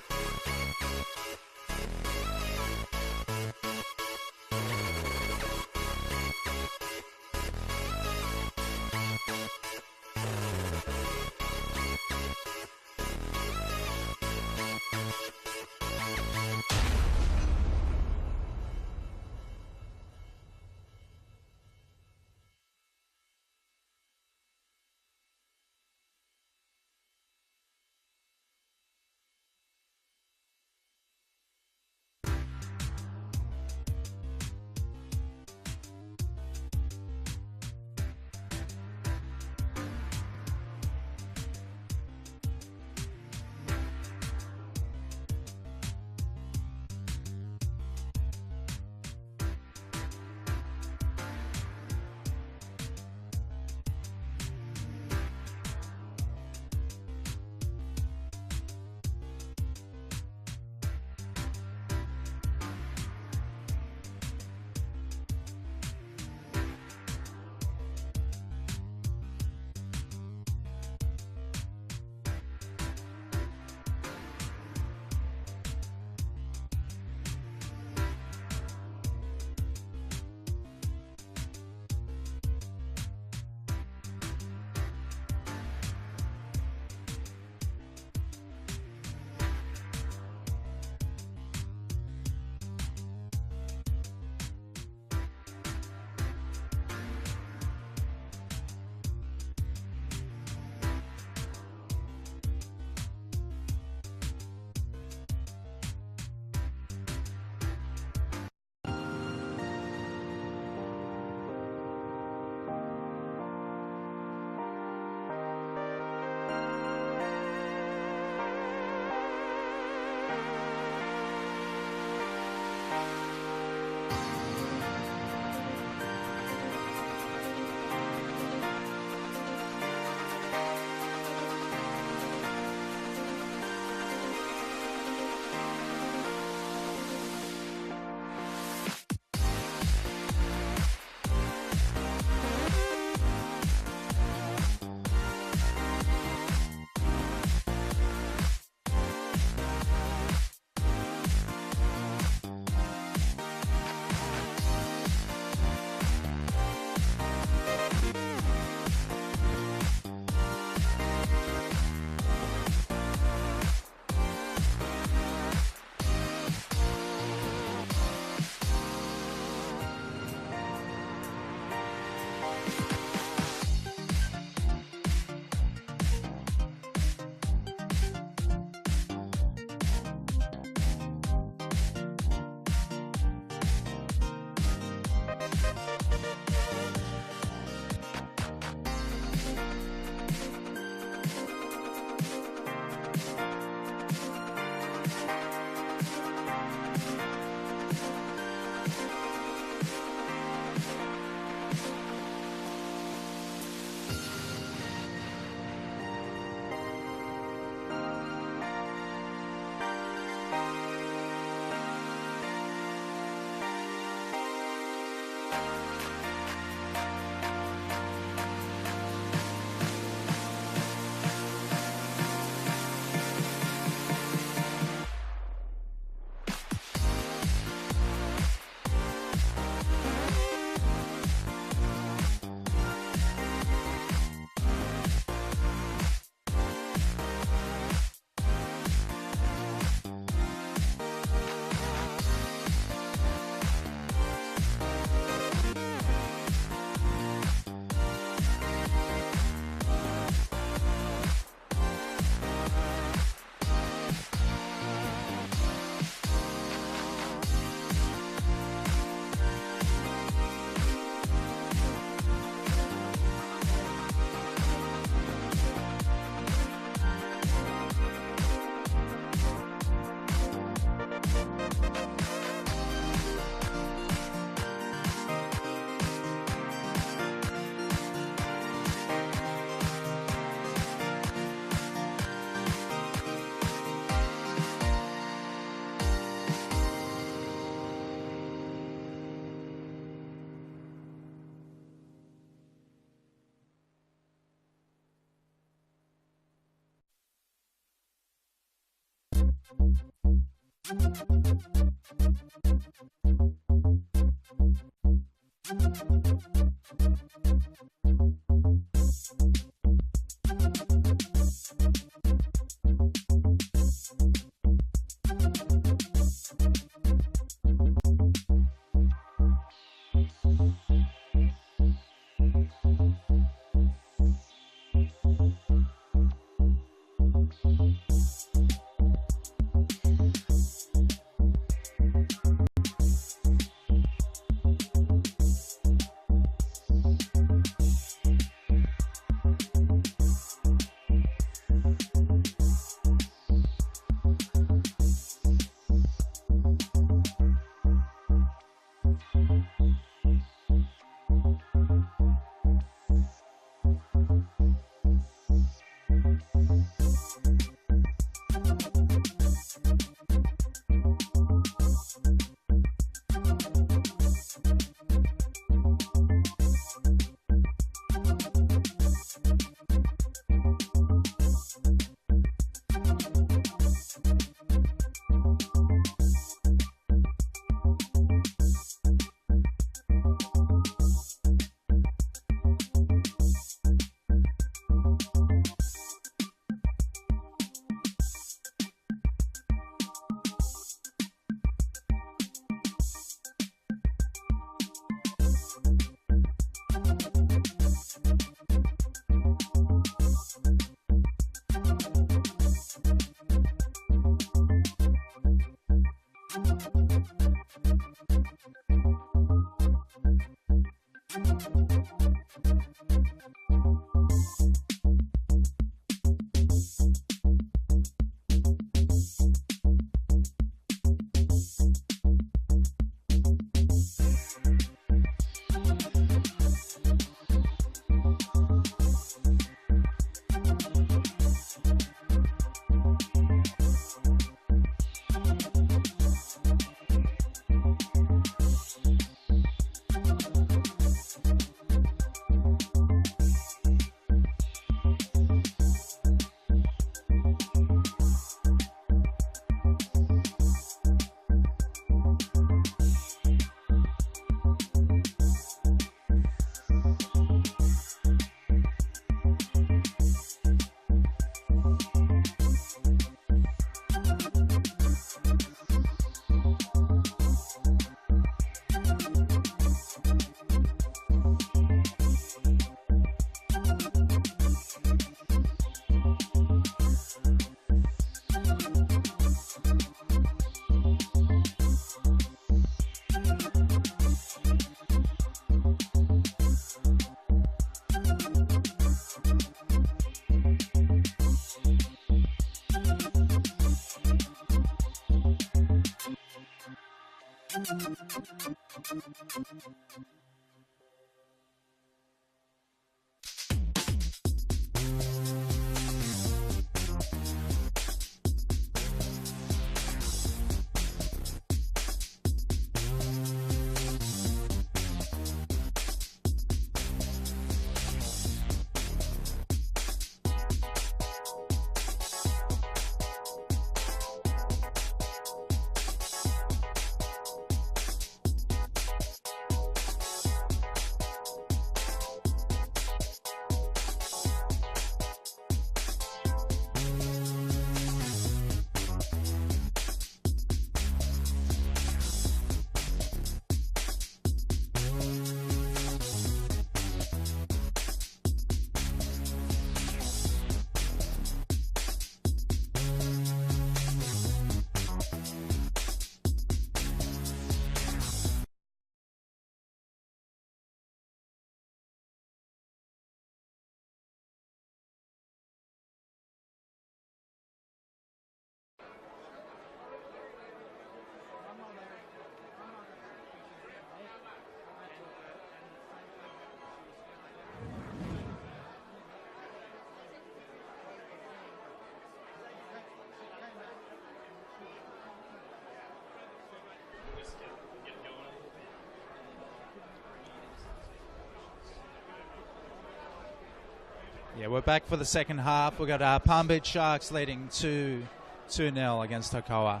Yeah, we're back for the second half. We've got Palm Beach Sharks leading 2-0 2-0 against Hakoah.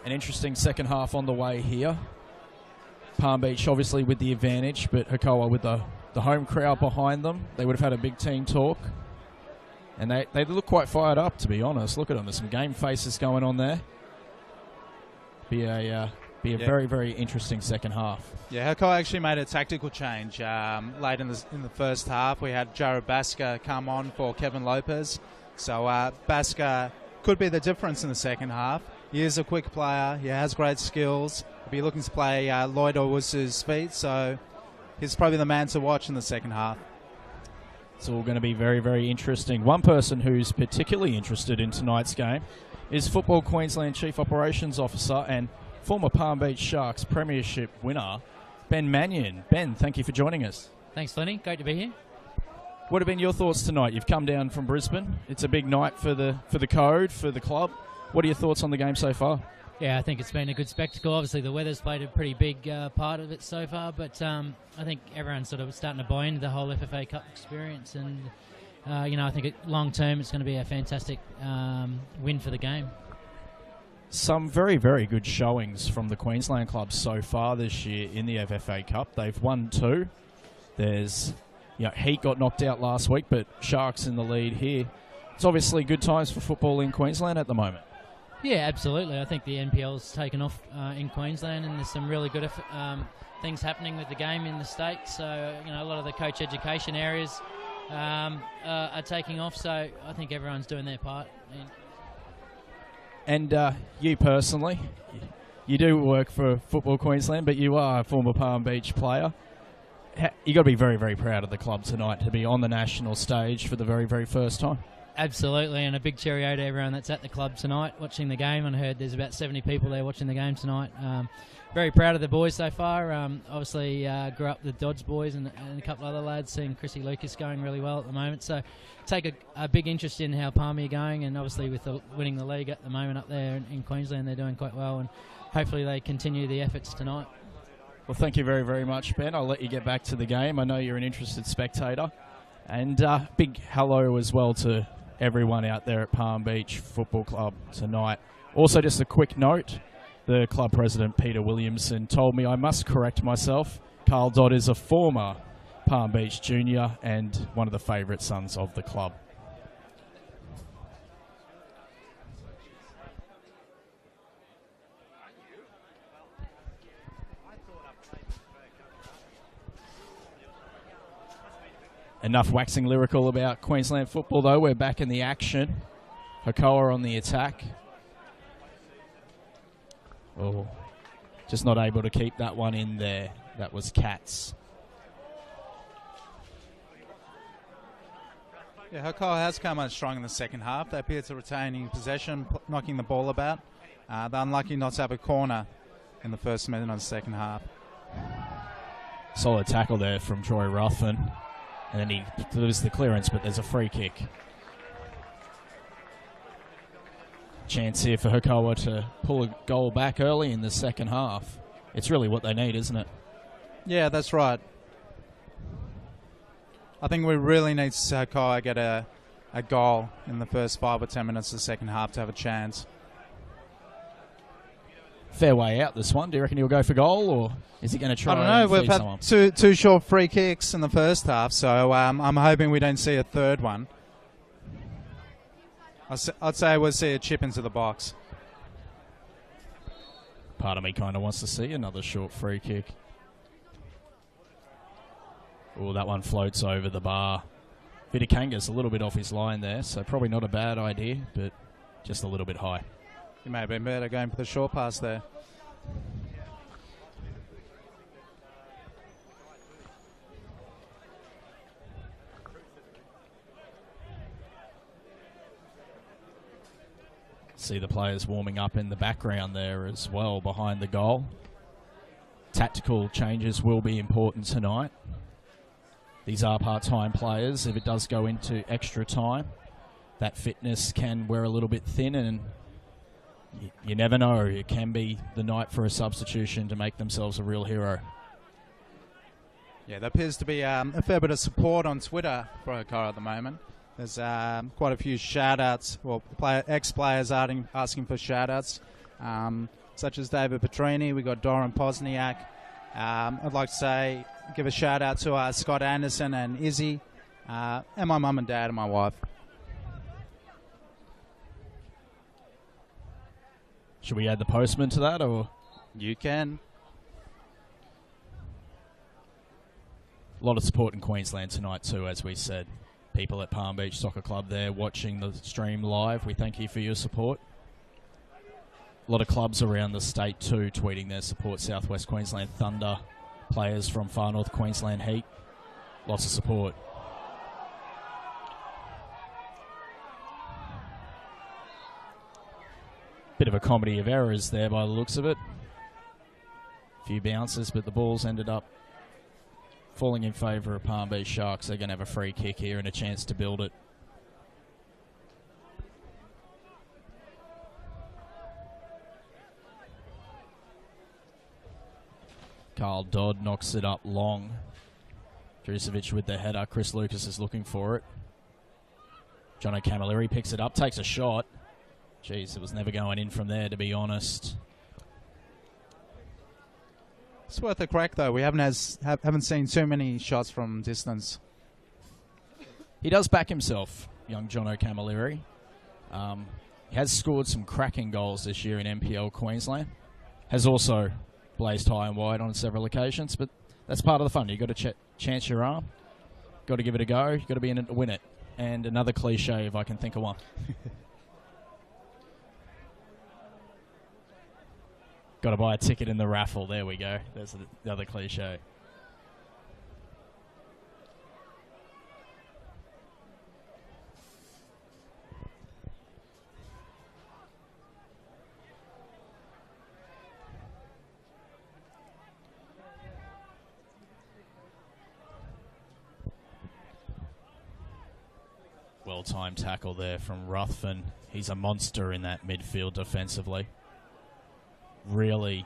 An interesting second half on the way here. Palm Beach obviously with the advantage, but Hakoah with the home crowd behind them. They would have had a big team talk. And they look quite fired up, to be honest. Look at them. There's some game faces going on there. Be a very, very interesting second half. Yeah, Hakoah actually made a tactical change late in the first half. We had Jared Basker come on for Kevin Lopez. So Basker could be the difference in the second half. He is a quick player. He has great skills. He'll be looking to play Lloyd Owusu's feet, so he's probably the man to watch in the second half. It's all going to be very, very interesting. One person who's particularly interested in tonight's game is Football Queensland Chief Operations Officer and former Palm Beach Sharks Premiership winner, Ben Mannion. Ben, thank you for joining us. Thanks, Lenny. Great to be here. What have been your thoughts tonight? You've come down from Brisbane. It's a big night for the code, for the club. What are your thoughts on the game so far? Yeah, I think it's been a good spectacle. Obviously, the weather's played a pretty big part of it so far, but I think everyone's sort of starting to buy into the whole FFA Cup experience, and I think long term it's going to be a fantastic win for the game. Some very, very good showings from the Queensland clubs so far this year in the FFA Cup. They've won 2. There's, Heat got knocked out last week, but Sharks in the lead here. It's obviously good times for football in Queensland at the moment. Yeah, absolutely. I think the NPL's taken off in Queensland, and there's some really good things happening with the game in the state. So, a lot of the coach education areas are taking off. So I think everyone's doing their part. And you personally, you do work for Football Queensland, but you are a former Palm Beach player. You've got to be very, very proud of the club tonight to be on the national stage for the very, very first time. Absolutely, and a big cheerio to everyone that's at the club tonight watching the game. I heard there's about 70 people there watching the game tonight. Very proud of the boys so far. Obviously, grew up with the Dodds boys and a couple other lads, seeing Chrissy Lucas going really well at the moment. So take a big interest in how Palmy are going, and obviously with winning the league at the moment up there in Queensland, they're doing quite well, and hopefully they continue the efforts tonight. Well, thank you very, very much, Ben. I'll let you get back to the game. I know you're an interested spectator. And big hello as well to everyone out there at Palm Beach Football Club tonight. Also, just a quick note, the club president, Peter Williamson, told me I must correct myself. Carl Dodd is a former Palm Beach junior and one of the favourite sons of the club. Enough waxing lyrical about Queensland football, though. We're back in the action. Hakoah on the attack. Oh, just not able to keep that one in there. That was Cats. Yeah, Hakoah has come out strong in the second half. They appear to retaining possession, knocking the ball about. They're unlucky not to have a corner in the first minute of the second half. Solid tackle there from Troy Ruthven. And then he delivers the clearance, but there's a free kick. Chance here for Hakoah to pull a goal back early in the second half. It's really what they need, isn't it? Yeah, that's right. I think we really need to see Hakoah get a goal in the first 5 or 10 minutes of the second half to have a chance. Fair way out, this one. Do you reckon he'll go for goal, or is he going to try? I don't know. We've someone? had two short free kicks in the first half, so I'm hoping we don't see a third one. I'd say we'll see a chip into the box. Part of me kind of wants to see another short free kick. Oh, that one floats over the bar. Vitakanga's a little bit off his line there, so probably not a bad idea, but just a little bit high. He may have been better going for the short pass there. See the players warming up in the background there as well behind the goal. Tactical changes will be important tonight. These are part-time players. If it does go into extra time, that fitness can wear a little bit thin, and you never know. It can be the night for a substitution to make themselves a real hero. Yeah, there appears to be a fair bit of support on Twitter for Hakoah at the moment. There's quite a few shout-outs, well, ex-players asking for shout-outs, such as David Petrini. We've got Doran Posniak. I'd like to give a shout-out to Scott Anderson and Izzy, and my mum and dad and my wife. Should we add the postman to that, or? You can. A lot of support in Queensland tonight too, as we said. People at Palm Beach Soccer Club there watching the stream live. We thank you for your support. A lot of clubs around the state too tweeting their support. Southwest Queensland Thunder, players from Far North Queensland Heat. Lots of support. Bit of a comedy of errors there by the looks of it. A few bounces, but the balls ended up falling in favour of Palm Beach Sharks. They're going to have a free kick here and a chance to build it. Carl Dodd knocks it up long. Drusovic with the header. Chris Lucas is looking for it. Jono Camilleri picks it up, takes a shot. Jeez, it was never going in from there, to be honest. It's worth a crack, though. We haven't seen too many shots from distance. He does back himself, young Jono Camilleri. He has scored some cracking goals this year in NPL Queensland. Has also blazed high and wide on several occasions, but that's part of the fun. You've got to chance your arm. Got to give it a go. You've got to be in it to win it. And another cliche, if I can think of one. Got to buy a ticket in the raffle. There we go. There's the other cliche. Well-timed tackle there from Ruthven. He's a monster in that midfield defensively. Really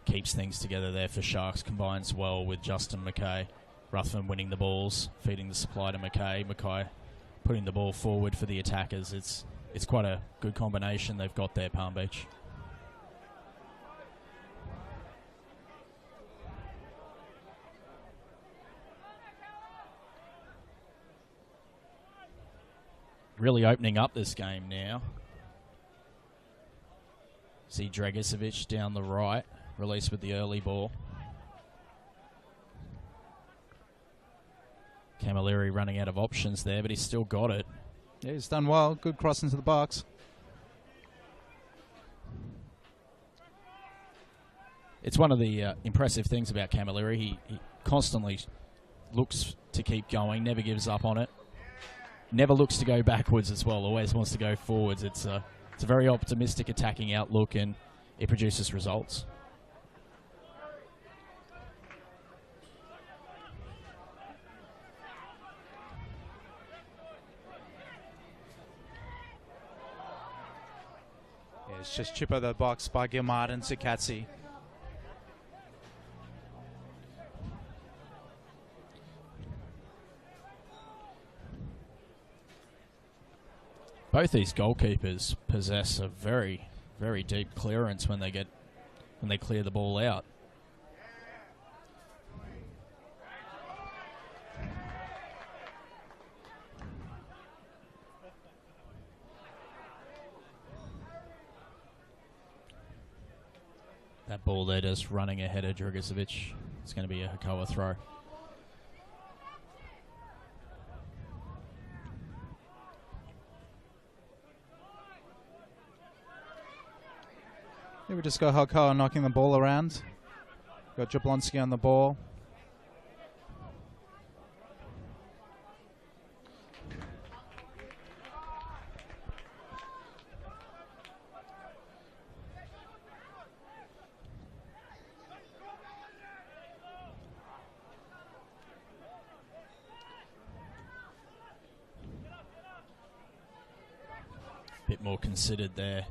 keeps things together there for Sharks. Combines well with Justin McKay. Ruthven winning the balls, feeding the supply to McKay. McKay putting the ball forward for the attackers. It's quite a good combination they've got there, Palm Beach. Really opening up this game now. See Dragicevic down the right, released with the early ball. Camilleri running out of options there, but he's still got it. Yeah, he's done well. Good cross into the box. It's one of the impressive things about Camilleri. He constantly looks to keep going, never gives up on it. Never looks to go backwards as well, always wants to go forwards. It's a very optimistic attacking outlook, and it produces results. Yeah, it's just chip of the box by Gilmartin to Katsi. Both these goalkeepers possess a very, very deep clearance when they clear the ball out. That ball there just running ahead of Dragicevic. It's going to be a Hakoah throw. Here we just got Hakoah knocking the ball around. Got Jablonski on the ball. Bit more considered there,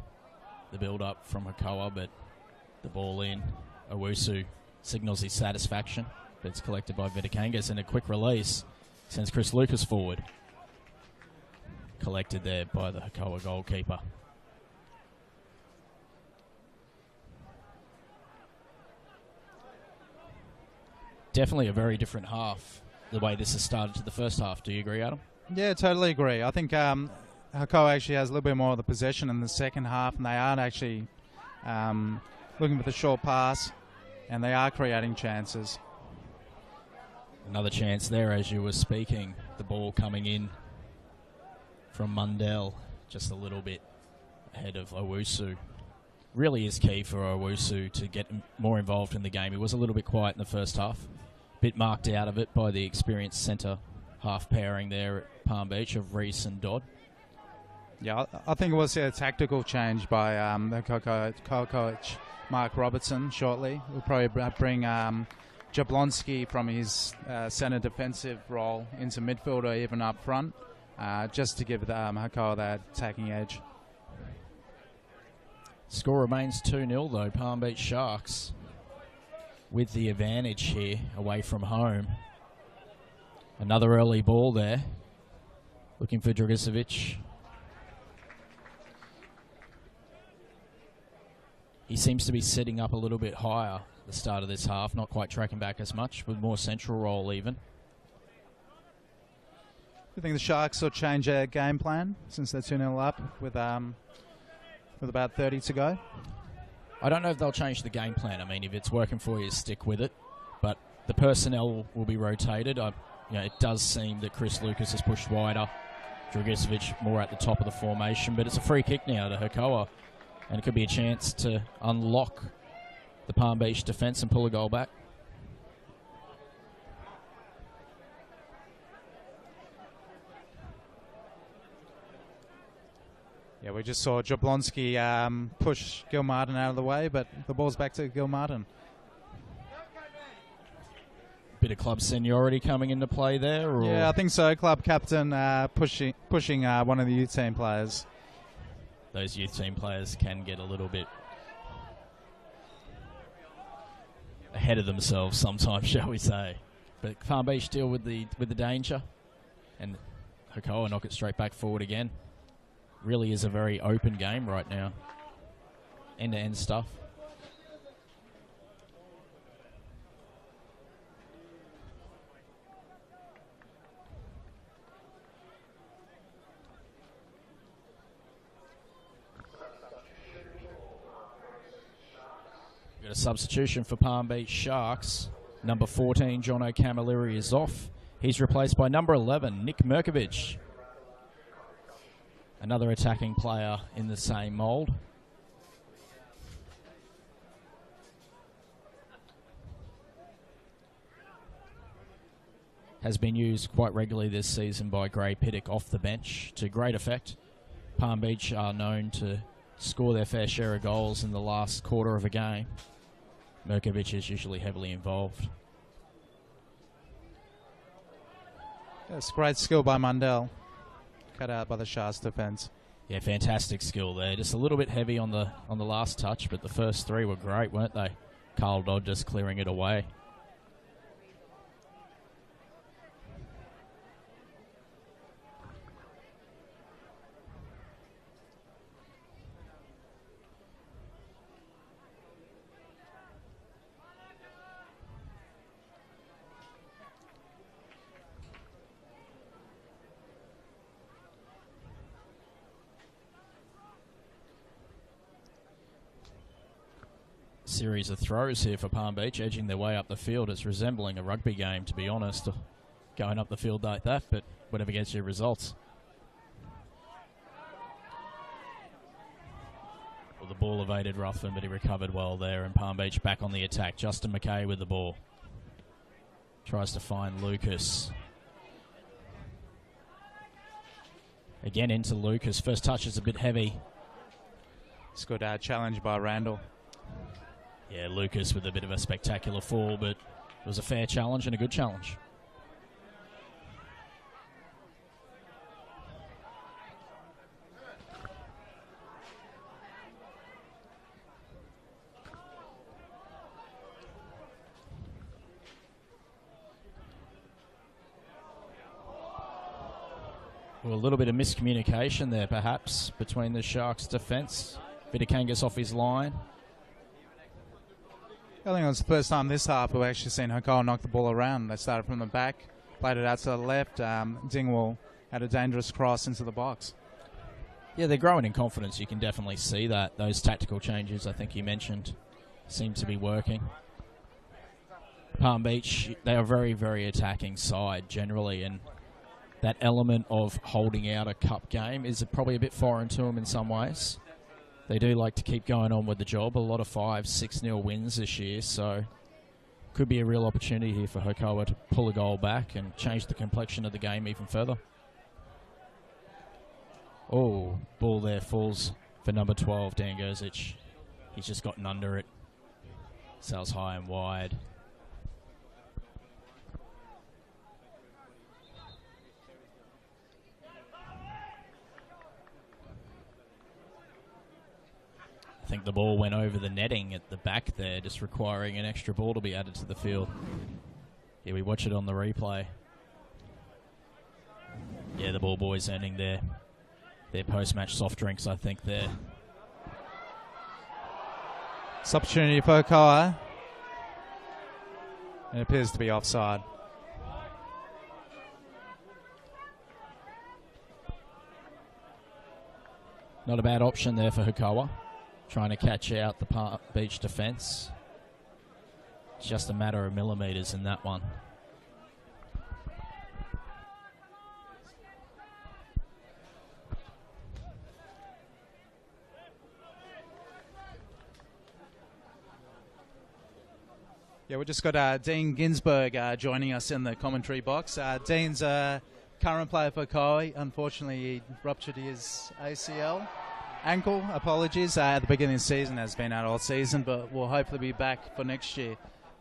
the build-up from Hakoah, but the ball in. Owusu signals his satisfaction, but it's collected by Vitikangas, and a quick release sends Chris Lucas forward. collected there by the Hakoah goalkeeper. Definitely a very different half, the way this has started to the first half. Do you agree, Adam? Yeah, totally agree. I think Hakoah actually has a little bit more of the possession in the second half, and they aren't actually looking for the short pass, and they are creating chances. Another chance there as you were speaking. The ball coming in from Mundell, just a little bit ahead of Owusu. Really is key for Owusu to get more involved in the game. He was a little bit quiet in the first half. Bit marked out of it by the experienced centre half pairing there at Palm Beach of Reese and Dodd. Yeah, I think it was a tactical change by the coach Mark Robertson shortly. We'll probably bring Jablonski from his centre defensive role into midfield or even up front, just to give Hakoah that attacking edge. Score remains 2-0 though. Palm Beach Sharks with the advantage here away from home. Another early ball there. Looking for Dragicevic. He seems to be setting up a little bit higher at the start of this half, not quite tracking back as much, with more central role even. You think the Sharks will change their game plan since they're 2-0 up with about 30 to go? I don't know if they'll change the game plan. I mean, if it's working for you, stick with it. But the personnel will be rotated. It does seem that Chris Lucas has pushed wider. Dragicevic more at the top of the formation. But it's a free kick now to Hakoah. And it could be a chance to unlock the Palm Beach defence and pull a goal back. Yeah, we just saw Jablonski push Gilmartin out of the way, but the ball's back to Gilmartin. Bit of club seniority coming into play there? Or? Yeah, I think so. Club captain pushing one of the youth team players. Those youth team players can get a little bit ahead of themselves sometimes, shall we say. But Palm Beach deal with the danger, and Hakoah knock it straight back forward again. Really is a very open game right now. End-to-end stuff. Got a substitution for Palm Beach Sharks. Number 14, John O'Camilleri, is off. He's replaced by number 11, Nick Merkovich. Another attacking player in the same mould. Has been used quite regularly this season by Gray Pittock off the bench to great effect. Palm Beach are known to score their fair share of goals in the last quarter of a game. Merkovich is usually heavily involved. That's great skill by Mundell. Cut out by the Sharks defence. Yeah, fantastic skill there. Just a little bit heavy on the last touch, but the first three were great, weren't they? Carl Dodd just clearing it away. Series of throws here for Palm Beach, edging their way up the field. It's resembling a rugby game, to be honest, going up the field like that, but whatever gets you results. Well, the ball evaded Ruthven, but he recovered well there, and Palm Beach back on the attack. Justin McKay with the ball. Tries to find Lucas. Again into Lucas. First touch is a bit heavy. It's good challenge by Randall. Yeah, Lucas with a bit of a spectacular fall, but it was a fair challenge and a good challenge. Well, a little bit of miscommunication there, perhaps, between the Sharks' defence. Vitakangas off his line. I think it was the first time this half we've actually seen Hakoah knock the ball around. They started from the back, played it out to the left. Dingwall had a dangerous cross into the box. Yeah, they're growing in confidence. You can definitely see that. Those tactical changes I think you mentioned seem to be working. Palm Beach, they are a very, very attacking side generally, and that element of holding out a cup game is probably a bit foreign to them in some ways. They do like to keep going on with the job. A lot of 5-6-0 wins this year, so could be a real opportunity here for Hakoah to pull a goal back and change the complexion of the game even further. Oh, ball there falls for number 12, Dan Gerzic. He's just gotten under it. Sails high and wide. I think the ball went over the netting at the back there, just requiring an extra ball to be added to the field. Yeah, we watch it on the replay. Yeah, the ball boys earning their post-match soft drinks, I think, there. It's opportunity for Hakoah. It appears to be offside. Not a bad option there for Hakoah. Trying to catch out the Palm Beach defence. Just a matter of millimetres in that one. Yeah, we just got Dean Ginsberg joining us in the commentary box. Dean's a current player for Hakoah. Unfortunately, he ruptured his ACL. Ankle, apologies, at the beginning of the season, has been out all season, but will hopefully be back for next year.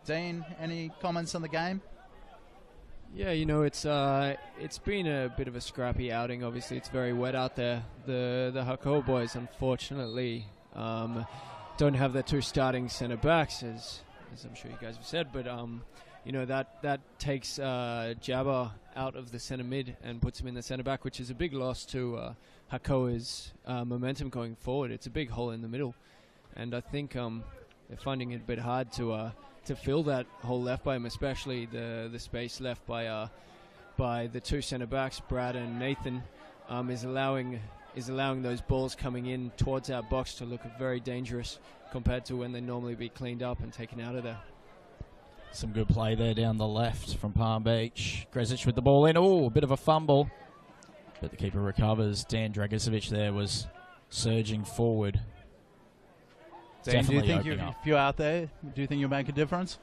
Dean, any comments on the game? Yeah, you know, it's been a bit of a scrappy outing. Obviously, it's very wet out there. The Hakoah boys, unfortunately, don't have their two starting centre backs, as I'm sure you guys have said, but you know, that takes Jabba out of the centre mid and puts him in the centre back, which is a big loss to Hakoah's momentum going forward. It's a big hole in the middle, and I think they're finding it a bit hard to fill that hole left by him, especially the space left by the two centre backs, Brad and Nathan, is allowing those balls coming in towards our box to look very dangerous compared to when they normally be cleaned up and taken out of there. Some good play there down the left from Palm Beach. Grezic with the ball in. Oh, a bit of a fumble. But the keeper recovers. Dan Dragicevic there was surging forward. Dan, do you think if you're out there, do you think you'll make a difference?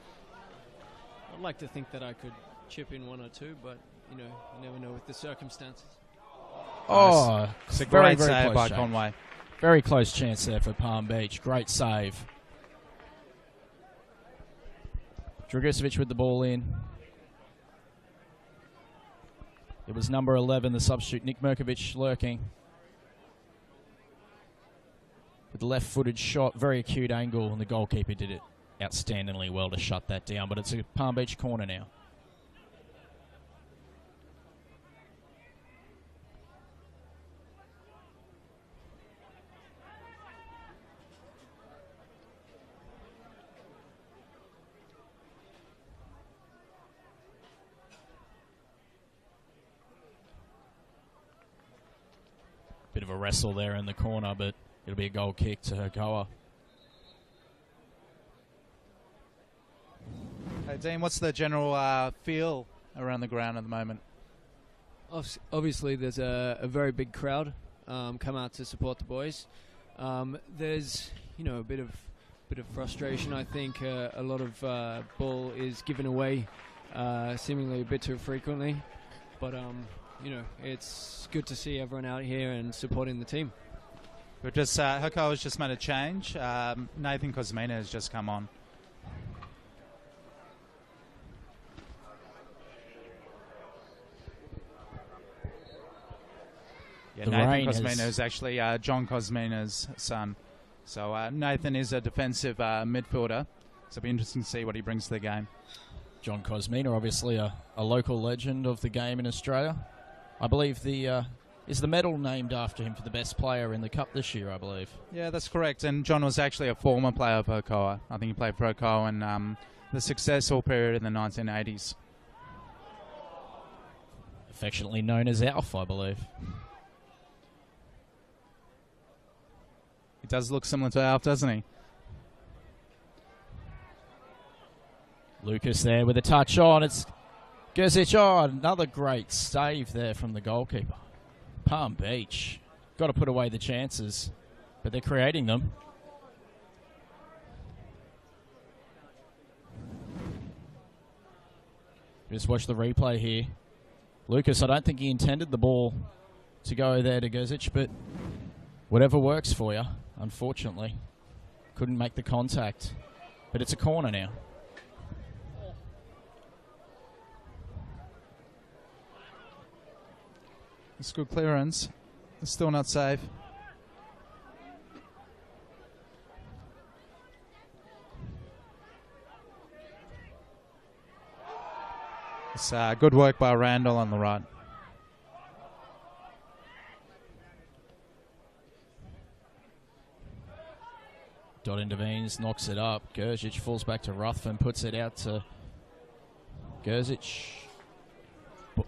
I'd like to think that I could chip in one or two, but, you know, you never know with the circumstances. Oh, it's a great save by chance. Conway. Very close chance there for Palm Beach. Great save. Dragicevic with the ball in. It was number 11, the substitute, Nick Merkovic, lurking. With the left-footed shot, very acute angle, and the goalkeeper did it outstandingly well to shut that down. But it's a Palm Beach corner now. Bit of a wrestle there in the corner, but it'll be a goal kick to Hakoah. Hey, Dean, what's the general feel around the ground at the moment? Obviously, there's a very big crowd come out to support the boys. There's, you know, a bit of frustration. I think a lot of ball is given away, seemingly a bit too frequently, but you know, it's good to see everyone out here and supporting the team. We've just Hakoah has just made a change. Nathan Kosmina has just come on. Yeah, Nathan Kosmina is actually John Kosmina's son. So Nathan is a defensive midfielder. So it'll be interesting to see what he brings to the game. John Kosmina, obviously a local legend of the game in Australia. I believe the Is the medal named after him for the best player in the Cup this year, I believe? Yeah, that's correct. And John was actually a former player of Hakoah. I think he played for Hakoah in the successful period in the 1980s. Affectionately known as Alf, I believe. He does look similar to Alf, doesn't he? Lucas there with a touch on. It's Gerzic. Oh, another great save there from the goalkeeper. Palm Beach. Got to put away the chances, but they're creating them. Just watch the replay here. Lucas, I don't think he intended the ball to go there to Gerzic, but whatever works for you, unfortunately. Couldn't make the contact, but it's a corner now. It's good clearance. It's still not safe. It's good work by Randall on the right. Dot intervenes, knocks it up. Gerzic falls back to Ruthven, puts it out to Gerzic.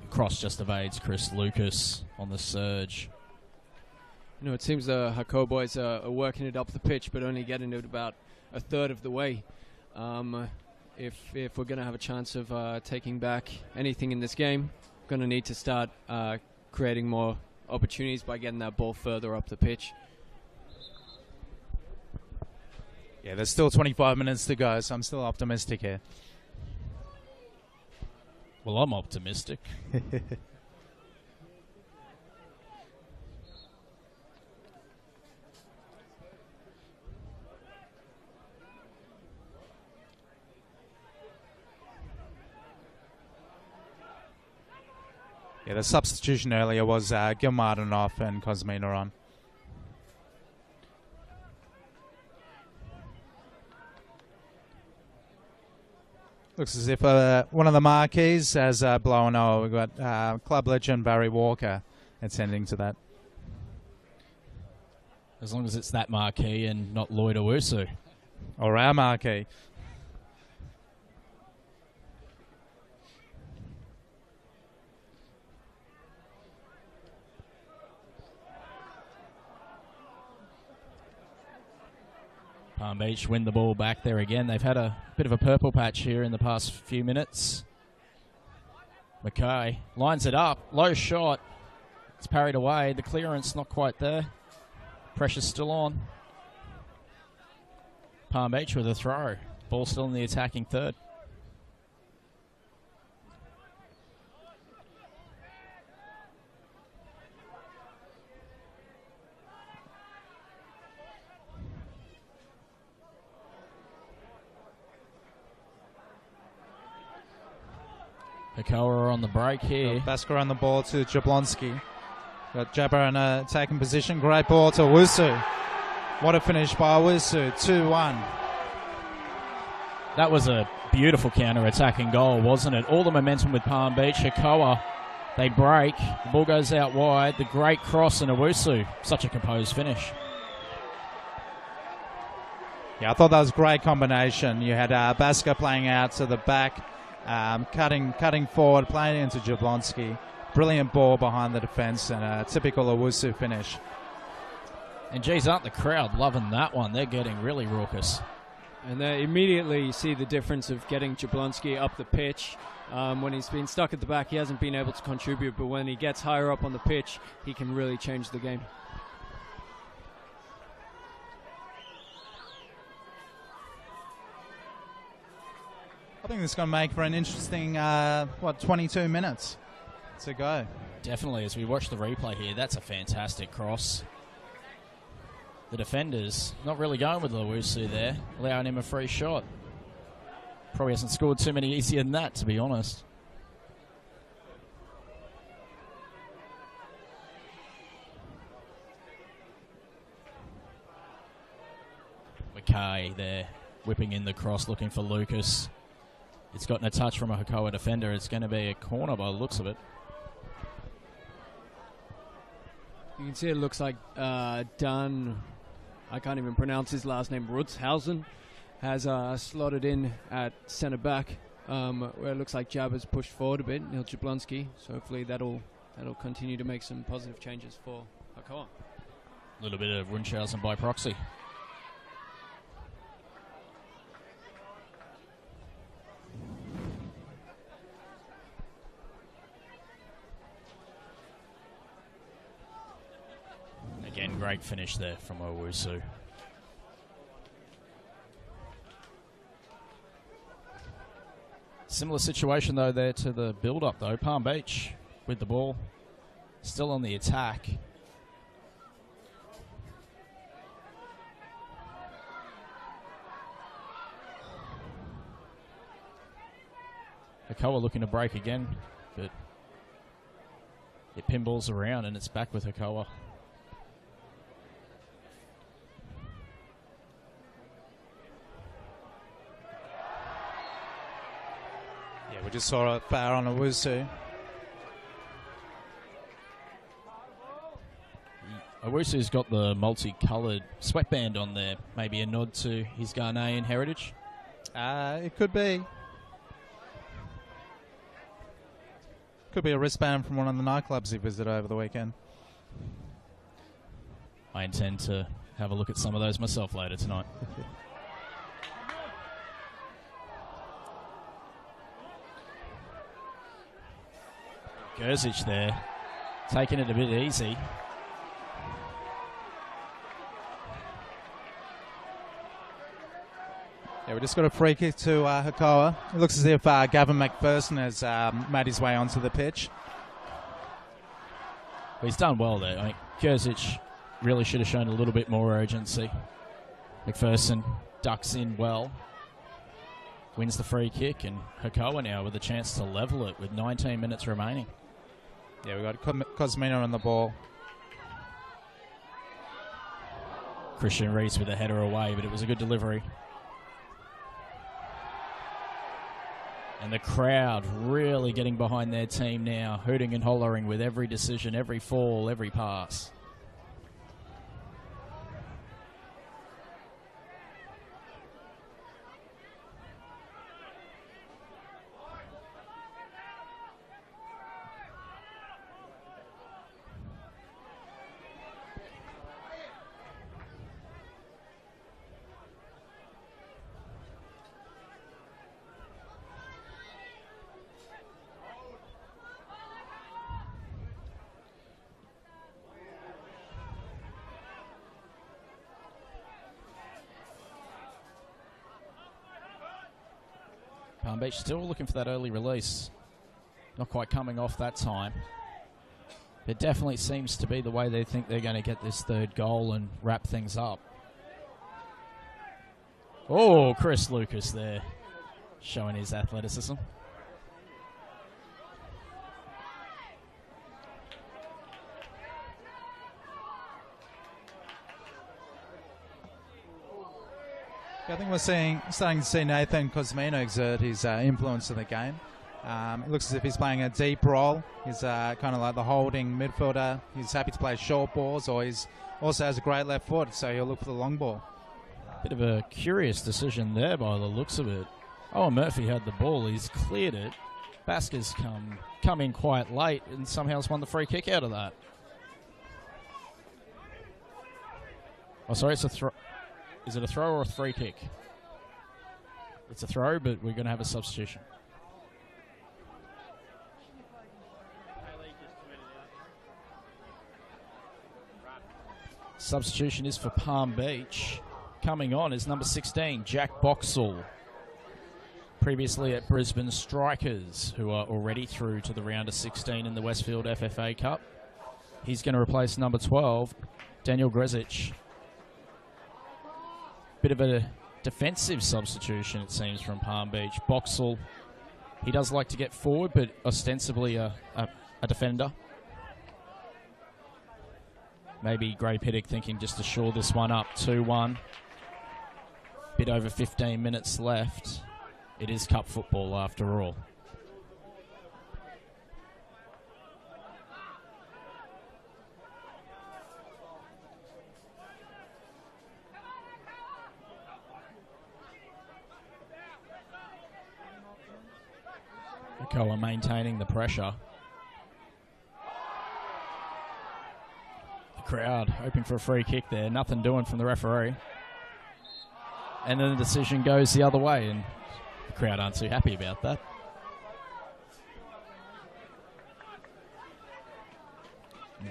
Cross just evades Chris Lucas on the surge. You know, it seems the Hakoah boys are working it up the pitch, but only getting it about a third of the way. If we're going to have a chance of taking back anything in this game, we're going to need to start creating more opportunities by getting that ball further up the pitch. Yeah, there's still 25 minutes to go, so I'm still optimistic here. Well, I'm optimistic. Yeah, the substitution earlier was Gilmartin and Cosmina on. Looks as if one of the marquees has blown over. We've got club legend Barry Walker attending to that. As long as it's that marquee and not Lloyd Owusu. Or our marquee. Palm Beach win the ball back there again. They've had a bit of a purple patch here in the past few minutes. Mackay lines it up. Low shot. It's parried away. The clearance not quite there. Pressure's still on. Palm Beach with a throw. Ball still in the attacking third. Hakoah on the break here. Basker on the ball to Jablonski. Got Jabber in a attacking position. Great ball to Owusu. What a finish by Owusu. 2-1. That was a beautiful counter-attacking goal, wasn't it? All the momentum with Palm Beach. Hakoah, they break. The ball goes out wide. The great cross and Owusu. Such a composed finish. Yeah, I thought that was a great combination. You had Basker playing out to the back. Cutting forward, playing into Jablonski. Brilliant ball behind the defence and a typical Owusu finish. And geez, aren't the crowd loving that one? They're getting really raucous. And immediately you see the difference of getting Jablonski up the pitch. When he's been stuck at the back, he hasn't been able to contribute, but when he gets higher up on the pitch, he can really change the game. I think this is going to make for an interesting, 22 minutes to go. Definitely, as we watch the replay here, that's a fantastic cross. The defenders not really going with Owusu there, allowing him a free shot. Probably hasn't scored too many easier than that, to be honest. Mackay there, whipping in the cross, looking for Lucas. It's gotten a touch from a Hakoah defender. It's going to be a corner by the looks of it. You can see it looks like Dan, I can't even pronounce his last name, Rutshausen, has slotted in at centre back, where it looks like Jabber's pushed forward a bit, Neil Jablonski. So hopefully that'll continue to make some positive changes for Hakoah. A little bit of Rutshausen by proxy. Again, great finish there from Owusu. Similar situation, though, there to the build-up, though. Palm Beach with the ball. Still on the attack. Hakoah looking to break again, but it pinballs around and it's back with Hakoah. Yeah, we just saw a foul on Owusu. Owusu's got the multicoloured sweatband on there. Maybe a nod to his Ghanaian heritage? It could be. Could be a wristband from one of the nightclubs he visited over the weekend. I intend to have a look at some of those myself later tonight. Gerzic there, taking it a bit easy. Yeah, we just got a free kick to Hakoah. It looks as if Gavin McPherson has made his way onto the pitch. Well, he's done well there. I think Gerzic really should have shown a little bit more urgency. McPherson ducks in well, wins the free kick, and Hakoah now with a chance to level it with 19 minutes remaining. Yeah, we got Cosmino on the ball. Christian Reese with a header away, but it was a good delivery. And the crowd really getting behind their team now, hooting and hollering with every decision, every fall, every pass. Palm Beach still looking for that early release. Not quite coming off that time. It definitely seems to be the way they think they're going to get this third goal and wrap things up. Oh, Chris Lucas there, showing his athleticism. I think we're starting to see Nathan Cosmino exert his influence in the game. It looks as if he's playing a deep role. He's kind of like the holding midfielder. He's happy to play short balls, or he's also has a great left foot, so he'll look for the long ball. Bit of a curious decision there by the looks of it. Oh, Murphy had the ball. He's cleared it. Basker's come in quite late and somehow has won the free kick out of that. Oh, sorry, it's a throw. Is it a throw or a free kick? It's a throw, but we're going to have a substitution. Substitution is for Palm Beach. Coming on is number 16, Jack Boxall. Previously at Brisbane Strikers, who are already through to the round of 16 in the Westfield FFA Cup. He's going to replace number 12, Daniel Grezic. Bit of a defensive substitution, it seems, from Palm Beach. Boxall, he does like to get forward, but ostensibly a defender. Maybe Gray Pittock thinking just to shore this one up. 2-1. Bit over 15 minutes left. It is cup football after all. Hakoah maintaining the pressure. The crowd hoping for a free kick there. Nothing doing from the referee. And then the decision goes the other way, and the crowd aren't too happy about that.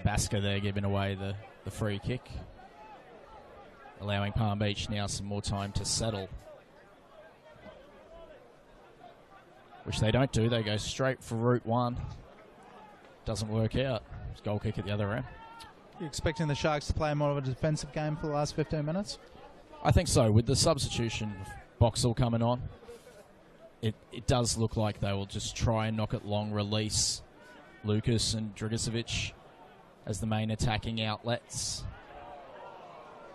Basker there giving away the free kick, allowing Palm Beach now some more time to settle. Which they don't do. They go straight for route one. Doesn't work out. It's goal kick at the other end. You expecting the Sharks to play more of a defensive game for the last 15 minutes? I think so. With the substitution of Boxall coming on, it does look like they will just try and knock it long, release Lucas and Dragicevic as the main attacking outlets.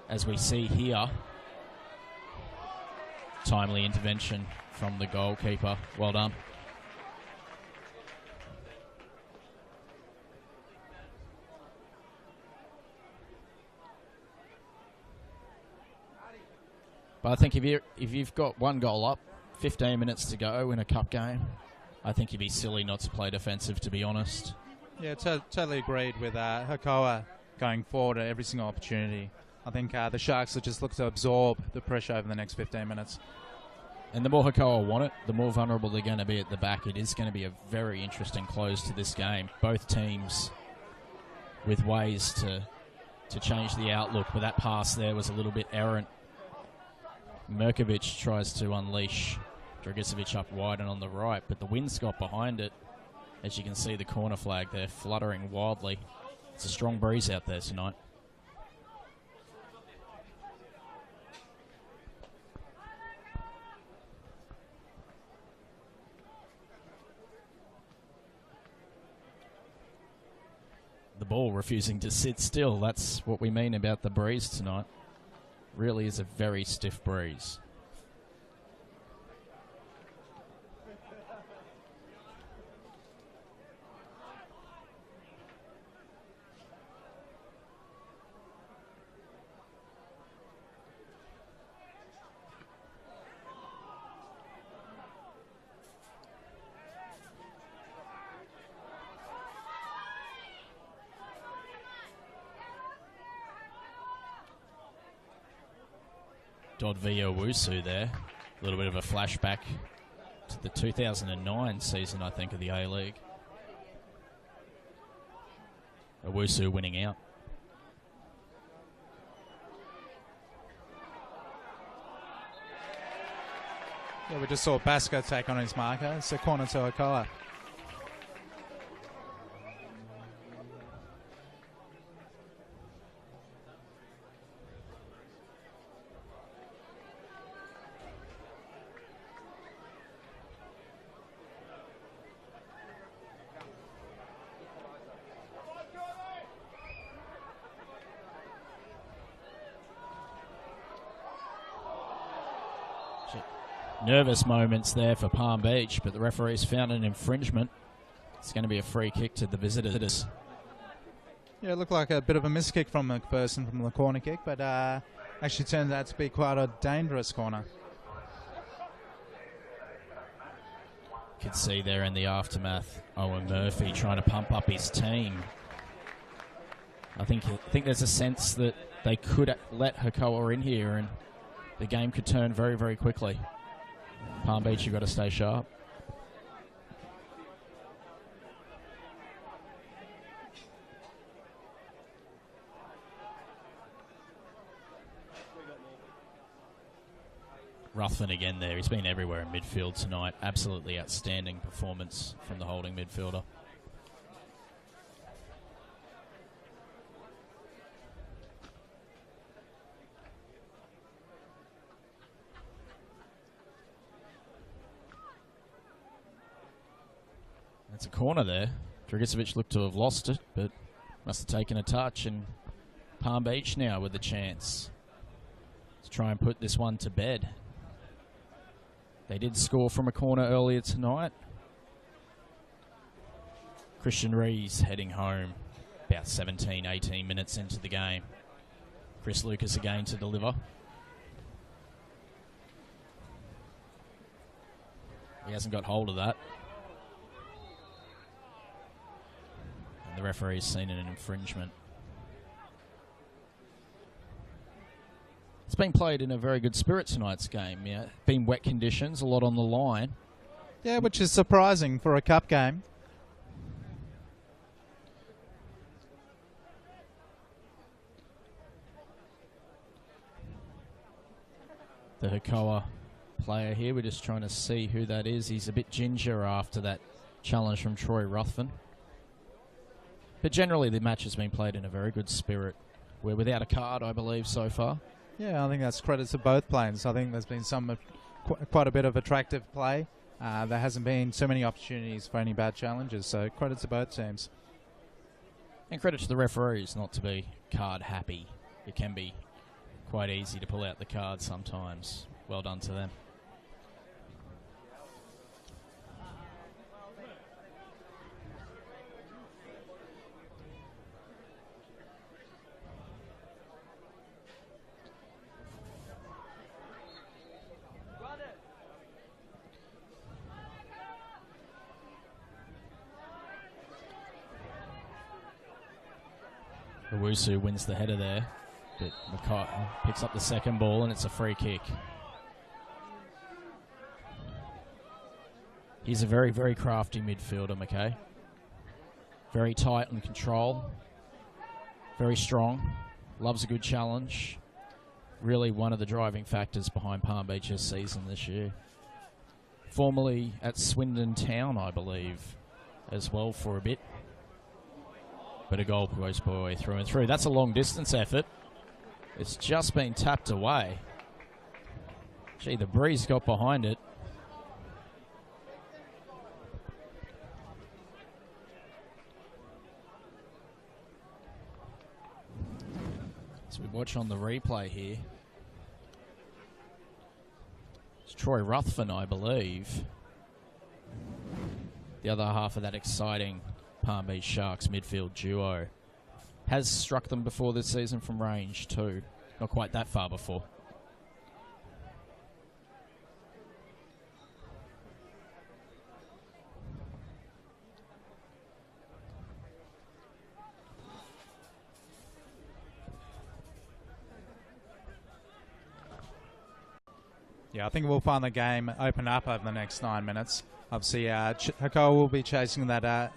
As we see here, timely intervention from the goalkeeper. Well done. But I think if you've got one goal up, 15 minutes to go in a cup game, I think you'd be silly not to play defensive, to be honest. Yeah, totally agreed with Hakoah going forward at every single opportunity. I think the Sharks will just look to absorb the pressure over the next 15 minutes. And the more Hakoah want it, the more vulnerable they're going to be at the back. It is going to be a very interesting close to this game. Both teams with ways to change the outlook, but that pass there was a little bit errant. Merkovic tries to unleash Dragicevic up wide and on the right, but the wind's got behind it. As you can see, the corner flag there fluttering wildly. It's a strong breeze out there tonight. The ball refusing to sit still. That's what we mean about the breeze tonight. Really is a very stiff breeze. Dodvio Wusu there. A little bit of a flashback to the 2009 season, I think, of the A-League. Owusu winning out. Yeah, we just saw Basker take on his marker. It's a corner to Hakoah. Nervous moments there for Palm Beach, but the referees found an infringement. It's going to be a free kick to the visitors. Yeah, it looked like a bit of a miss kick from McPherson from the corner kick, but actually turned out to be quite a dangerous corner. Could see there in the aftermath, Owen Murphy trying to pump up his team. I think there's a sense that they could let Hakoah in here and the game could turn very, very quickly. Palm Beach, you've got to stay sharp. Ruthven again there. He's been everywhere in midfield tonight. Absolutely outstanding performance from the holding midfielder. It's a corner there. Dragicevic looked to have lost it, but must have taken a touch. And Palm Beach now with the chance to try and put this one to bed. They did score from a corner earlier tonight. Christian Rees heading home about 17, 18 minutes into the game. Chris Lucas again to deliver. He hasn't got hold of that. And the referee's seen an infringement. It's been played in a very good spirit tonight's game. Yeah, been wet conditions, a lot on the line. Yeah, which is surprising for a cup game. The Hakoah player here, we're just trying to see who that is. He's a bit ginger after that challenge from Troy Ruthven. But generally the match has been played in a very good spirit. We're without a card, I believe, so far. Yeah, I think that's credit to both players. I think there's been quite a bit of attractive play. There hasn't been so many opportunities for any bad challenges, so credit to both teams. And credit to the referees not to be card happy. It can be quite easy to pull out the card sometimes. Well done to them. Owusu wins the header there, but Hakoah picks up the second ball and it's a free kick. He's a very, very crafty midfielder, McKay. Very tight on control, very strong, loves a good challenge. Really one of the driving factors behind Palm Beach's season this year. Formerly at Swindon Town, I believe, as well for a bit. But a goal goes boy through and through. That's a long distance effort. It's just been tapped away. Gee, the breeze got behind it. As we watch on the replay here, it's Troy Ruthven, I believe. The other half of that exciting Palm Beach Sharks midfield duo. Has struck them before this season from range too. Not quite that far before. Yeah, I think we'll find the game open up over the next 9 minutes. Obviously, Hakoah will be chasing that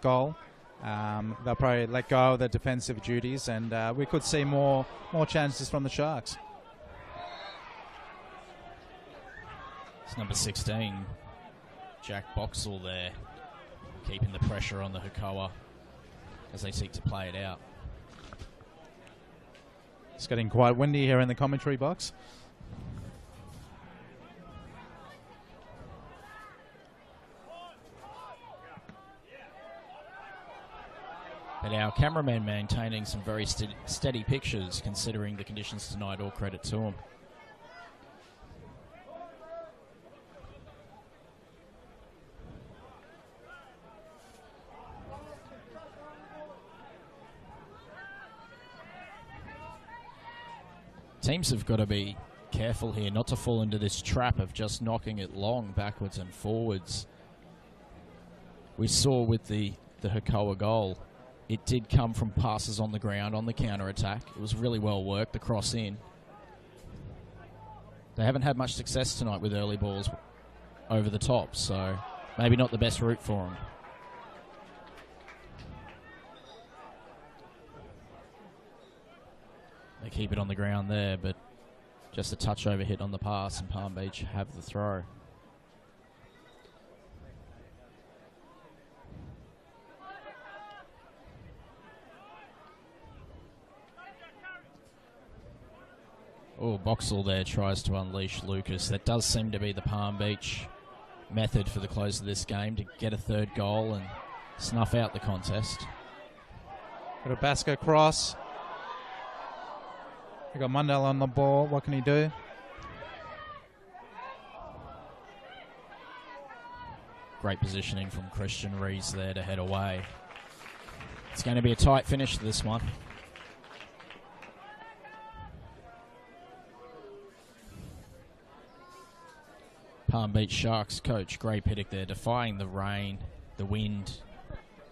goal. They'll probably let go of the defensive duties, and we could see more chances from the Sharks. It's number 16, Jack Boxall there, keeping the pressure on the Hakoah as they seek to play it out. It's getting quite windy here in the commentary box. But our cameraman maintaining some very steady pictures considering the conditions tonight, all credit to him. Teams have got to be careful here not to fall into this trap of just knocking it long backwards and forwards. We saw with the Hakoah goal, it did come from passes on the ground on the counter-attack. It was really well worked, the cross in. They haven't had much success tonight with early balls over the top, so maybe not the best route for them. They keep it on the ground there, but just a touch over hit on the pass, and Palm Beach have the throw. Oh, Boxall there tries to unleash Lucas. That does seem to be the Palm Beach method for the close of this game, to get a third goal and snuff out the contest. Got a Basco cross. We got Mundell on the ball. What can he do? Great positioning from Christian Rees there to head away. It's going to be a tight finish to this one. Palm Beach Sharks coach Gray Pittock there, defying the rain, the wind,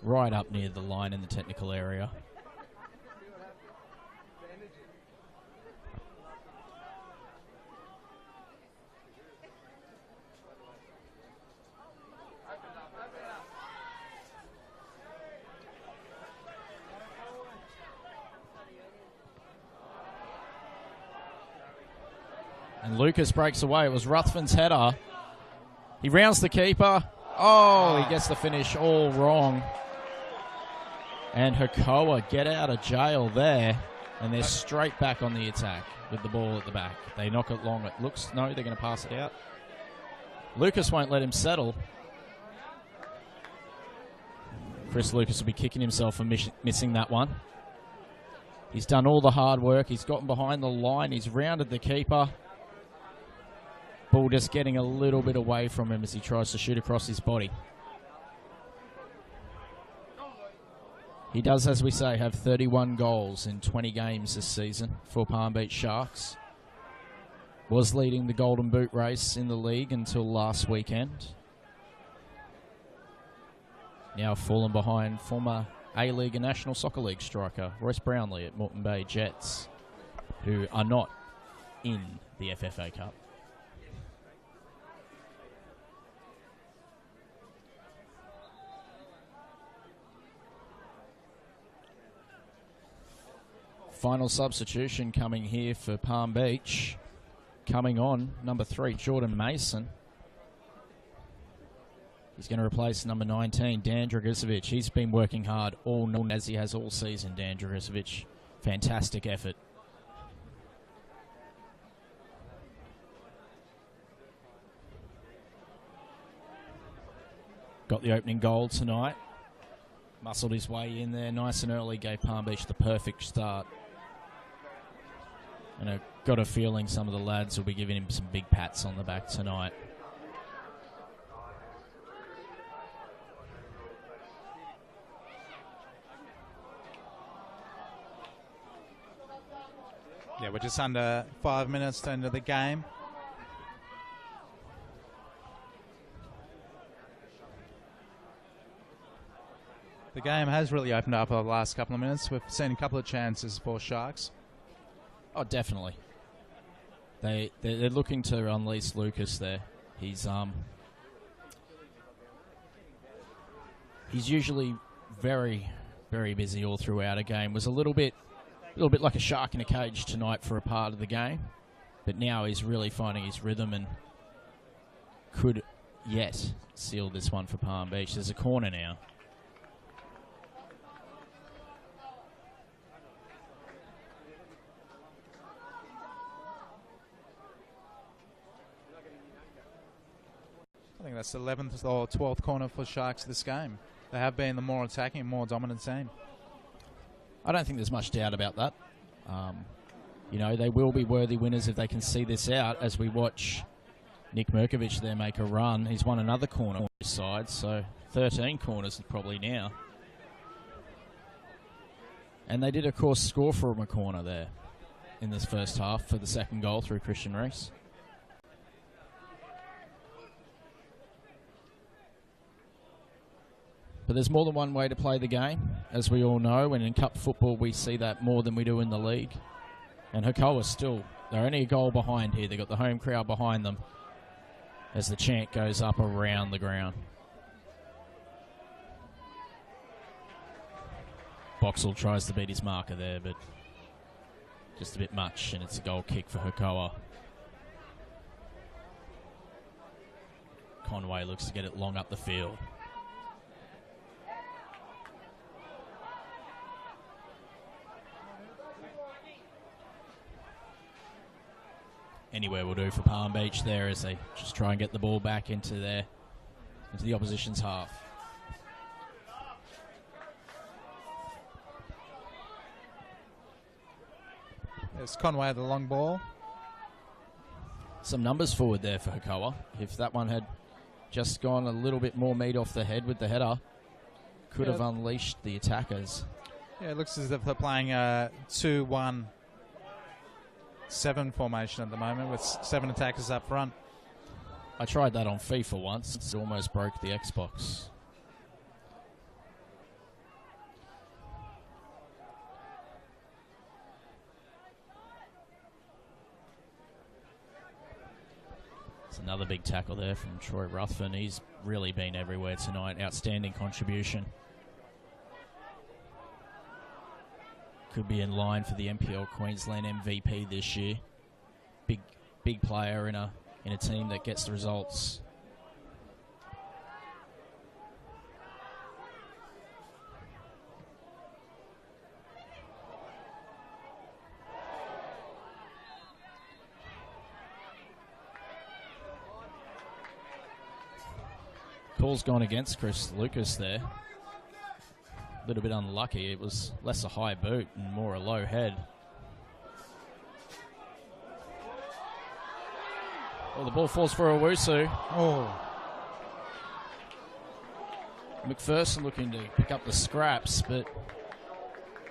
right up near the line in the technical area. And Lucas breaks away. It was Ruthven's header. He rounds the keeper. Oh, he gets the finish all wrong. And Hakoah get out of jail there. And they're straight back on the attack with the ball at the back. They knock it long. It looks, no, they're going to pass it out. Lucas won't let him settle. Chris Lucas will be kicking himself for missing that one. He's done all the hard work. He's gotten behind the line. He's rounded the keeper. Ball just getting a little bit away from him as he tries to shoot across his body. He does, as we say, have 31 goals in 20 games this season for Palm Beach Sharks. Was leading the Golden Boot race in the league until last weekend. Now fallen behind former A-League and National Soccer League striker Royce Brownlee at Moreton Bay Jets, who are not in the FFA Cup. Final substitution coming here for Palm Beach. Coming on, number 3, Jordan Mason. He's going to replace number 19, Dan Dragicevic. He's been working hard all night, as he has all season, Dan Dragicevic. Fantastic effort. Got the opening goal tonight. Muscled his way in there nice and early, gave Palm Beach the perfect start. And I've got a feeling some of the lads will be giving him some big pats on the back tonight. Yeah, we're just under 5 minutes to end of the game. The game has really opened up over the last couple of minutes. We've seen a couple of chances for Sharks. Oh, definitely. They're looking to unleash Lucas there. He's usually very, very busy all throughout a game. Was a little bit like a shark in a cage tonight for a part of the game, but now he's really finding his rhythm and could yet seal this one for Palm Beach. There's a corner now. I think that's the 11th or 12th corner for Sharks this game. They have been the more attacking, more dominant team. I don't think there's much doubt about that. You know, they will be worthy winners if they can see this out, as we watch Nick Merkovich there make a run. He's won another corner on his side, so 13 corners probably now. And they did, of course, score from a corner there in this first half for the second goal through Christian Reese. But there's more than one way to play the game, as we all know, and in cup football we see that more than we do in the league. And Hakoah still, they're only a goal behind here. They've got the home crowd behind them as the chant goes up around the ground. Boxall tries to beat his marker there, but just a bit much, and it's a goal kick for Hakoah. Conway looks to get it long up the field. Anywhere will do for Palm Beach there as they just try and get the ball back into the opposition's half. There's Conway the long ball. Some numbers forward there for Hakoah. If that one had just gone a little bit more meat off the head with the header, could have unleashed the attackers. Yeah, it looks as if they're playing a 2-1-7 formation at the moment with 7 attackers up front. I tried that on FIFA once. It almost broke the Xbox. It's another big tackle there from Troy Ruthven. He's really been everywhere tonight. Outstanding contribution. Could be in line for the NPL Queensland MVP this year. Big player in a team that gets the results. Call's gone against Chris Lucas there. A little bit unlucky. It was less a high boot and more a low head. Oh, the ball falls for Owusu. Oh. McPherson looking to pick up the scraps, but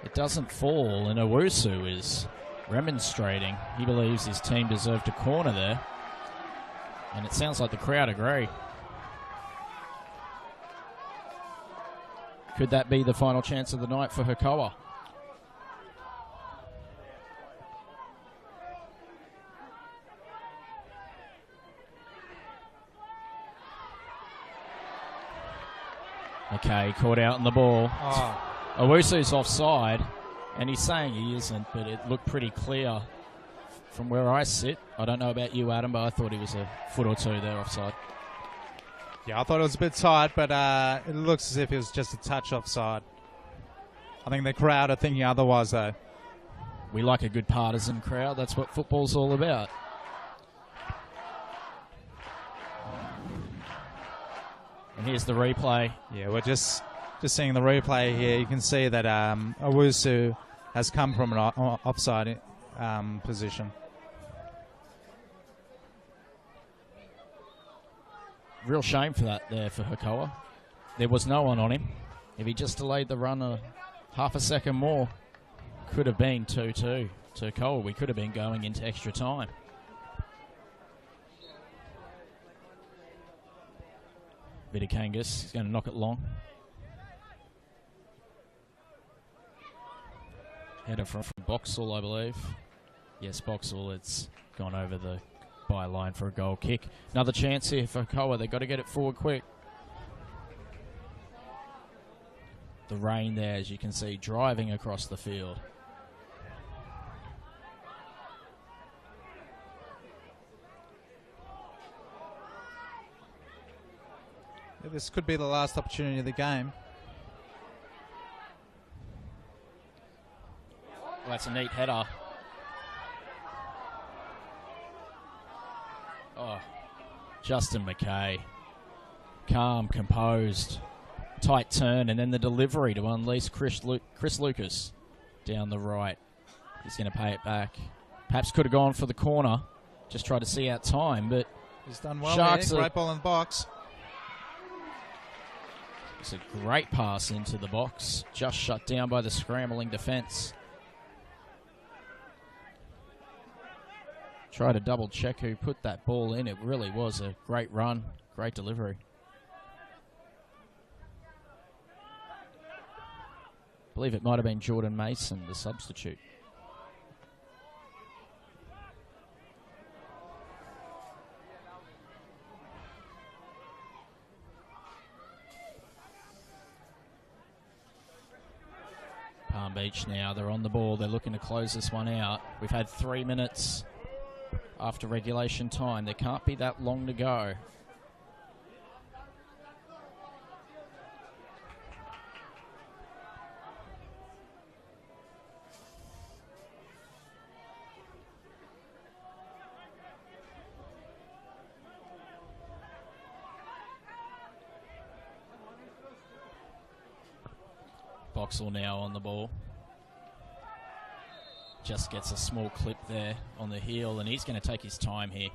it doesn't fall, and Owusu is remonstrating. He believes his team deserved a corner there, and it sounds like the crowd agree. Could that be the final chance of the night for Hakoah? Okay, caught out in the ball. Oh. Owusu's offside, and he's saying he isn't, but it looked pretty clear from where I sit. I don't know about you, Adam, but I thought he was a foot or two there offside. Yeah, I thought it was a bit tight, but it looks as if it was just a touch offside. I think the crowd are thinking otherwise, though. We like a good partisan crowd. That's what football's all about. And here's the replay. Yeah, we're just seeing the replay here. You can see that Owusu has come from an offside position. Real shame for that there for Hakoah. There was no one on him. If he just delayed the run half a second more, could have been 2-2 to Hakoah. We could have been going into extra time. Vitikangas, he's going to knock it long. Header from Boxall, I believe. Yes, Boxall, it's gone over the byline for a goal kick. Another chance here for Hakoah. They've got to get it forward quick. The rain there, as you can see, driving across the field. Yeah, this could be the last opportunity of the game. Well, that's a neat header. Oh, Justin McKay. Calm, composed, tight turn, and then the delivery to unleash Chris Lucas down the right. He's going to pay it back. Perhaps could have gone for the corner. Just tried to see out time, but He's done well Sharks here. Great ball in the box. it's a great pass into the box. Just shut down by the scrambling defence. Try to double check who put that ball in. It really was a great run, great delivery. I believe it might have been Jordan Mason, the substitute. Palm Beach now, they're on the ball. They're looking to close this one out. We've had 3 minutes after regulation time. There can't be that long to go. Boxall now on the ball. Just gets a small clip there on the heel, and he's going to take his time here.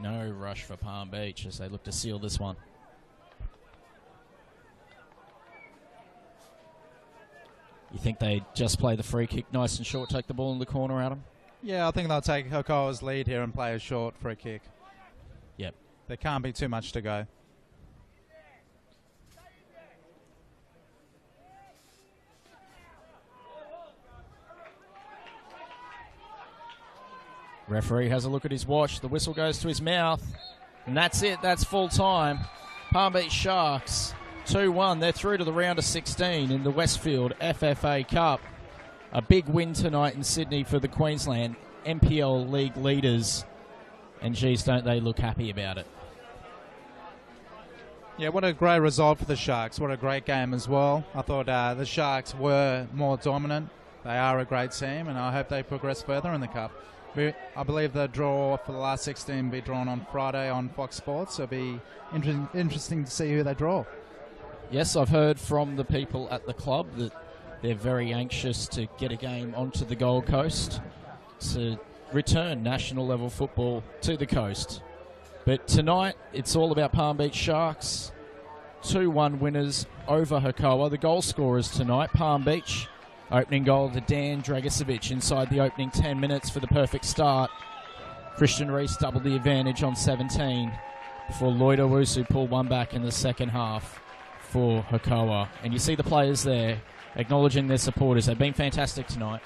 No rush for Palm Beach as they look to seal this one. You think they just play the free kick nice and short, take the ball in the corner, Adam? Yeah, I think they'll take Hakoah's lead here and play a short free kick. Yep. There can't be too much to go. Referee has a look at his watch. The whistle goes to his mouth. And that's it. That's full time. Palm Beach Sharks 2-1. They're through to the round of 16 in the Westfield FFA Cup. A big win tonight in Sydney for the Queensland NPL League leaders. And geez, don't they look happy about it. Yeah, what a great result for the Sharks. What a great game as well. I thought the Sharks were more dominant. They are a great team, and I hope they progress further in the Cup. I believe the draw for the last 16 will be drawn on Friday on Fox Sports, so it'll be interesting to see who they draw. Yes, I've heard from the people at the club that they're very anxious to get a game onto the Gold Coast to return national level football to the coast. But tonight, it's all about Palm Beach Sharks. 2-1 winners over Hakoah. The goal scorers tonight, Palm Beach. Opening goal to Dan Dragicevic inside the opening 10 minutes for the perfect start. Christian Reese doubled the advantage on 17 before Lloyd Owusu pulled one back in the second half for Hakoah. And you see the players there acknowledging their supporters. They've been fantastic tonight.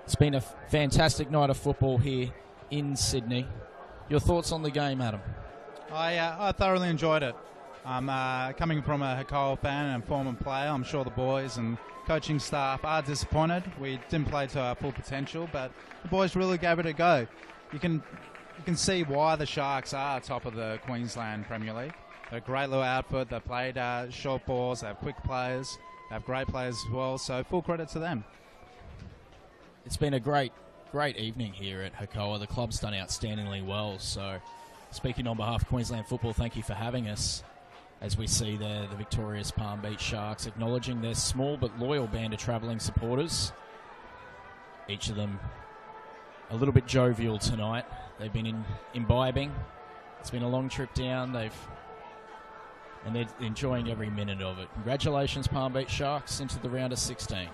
It's been a fantastic night of football here in Sydney. Your thoughts on the game, Adam? I thoroughly enjoyed it. I'm coming from a Hakoah fan and former player. I'm sure the boys and coaching staff are disappointed. We didn't play to our full potential, but the boys really gave it a go. You can see why the Sharks are top of the Queensland Premier League. They're a great little outfit. They played short balls. They have quick players. They have great players as well. So full credit to them. It's been a great evening here at Hakoah. The club's done outstandingly well. So, speaking on behalf of Queensland Football, thank you for having us. As we see there, the victorious Palm Beach Sharks acknowledging their small but loyal band of travelling supporters. Each of them a little bit jovial tonight. They've been imbibing. It's been a long trip down. And they're enjoying every minute of it. Congratulations, Palm Beach Sharks, into the round of 16.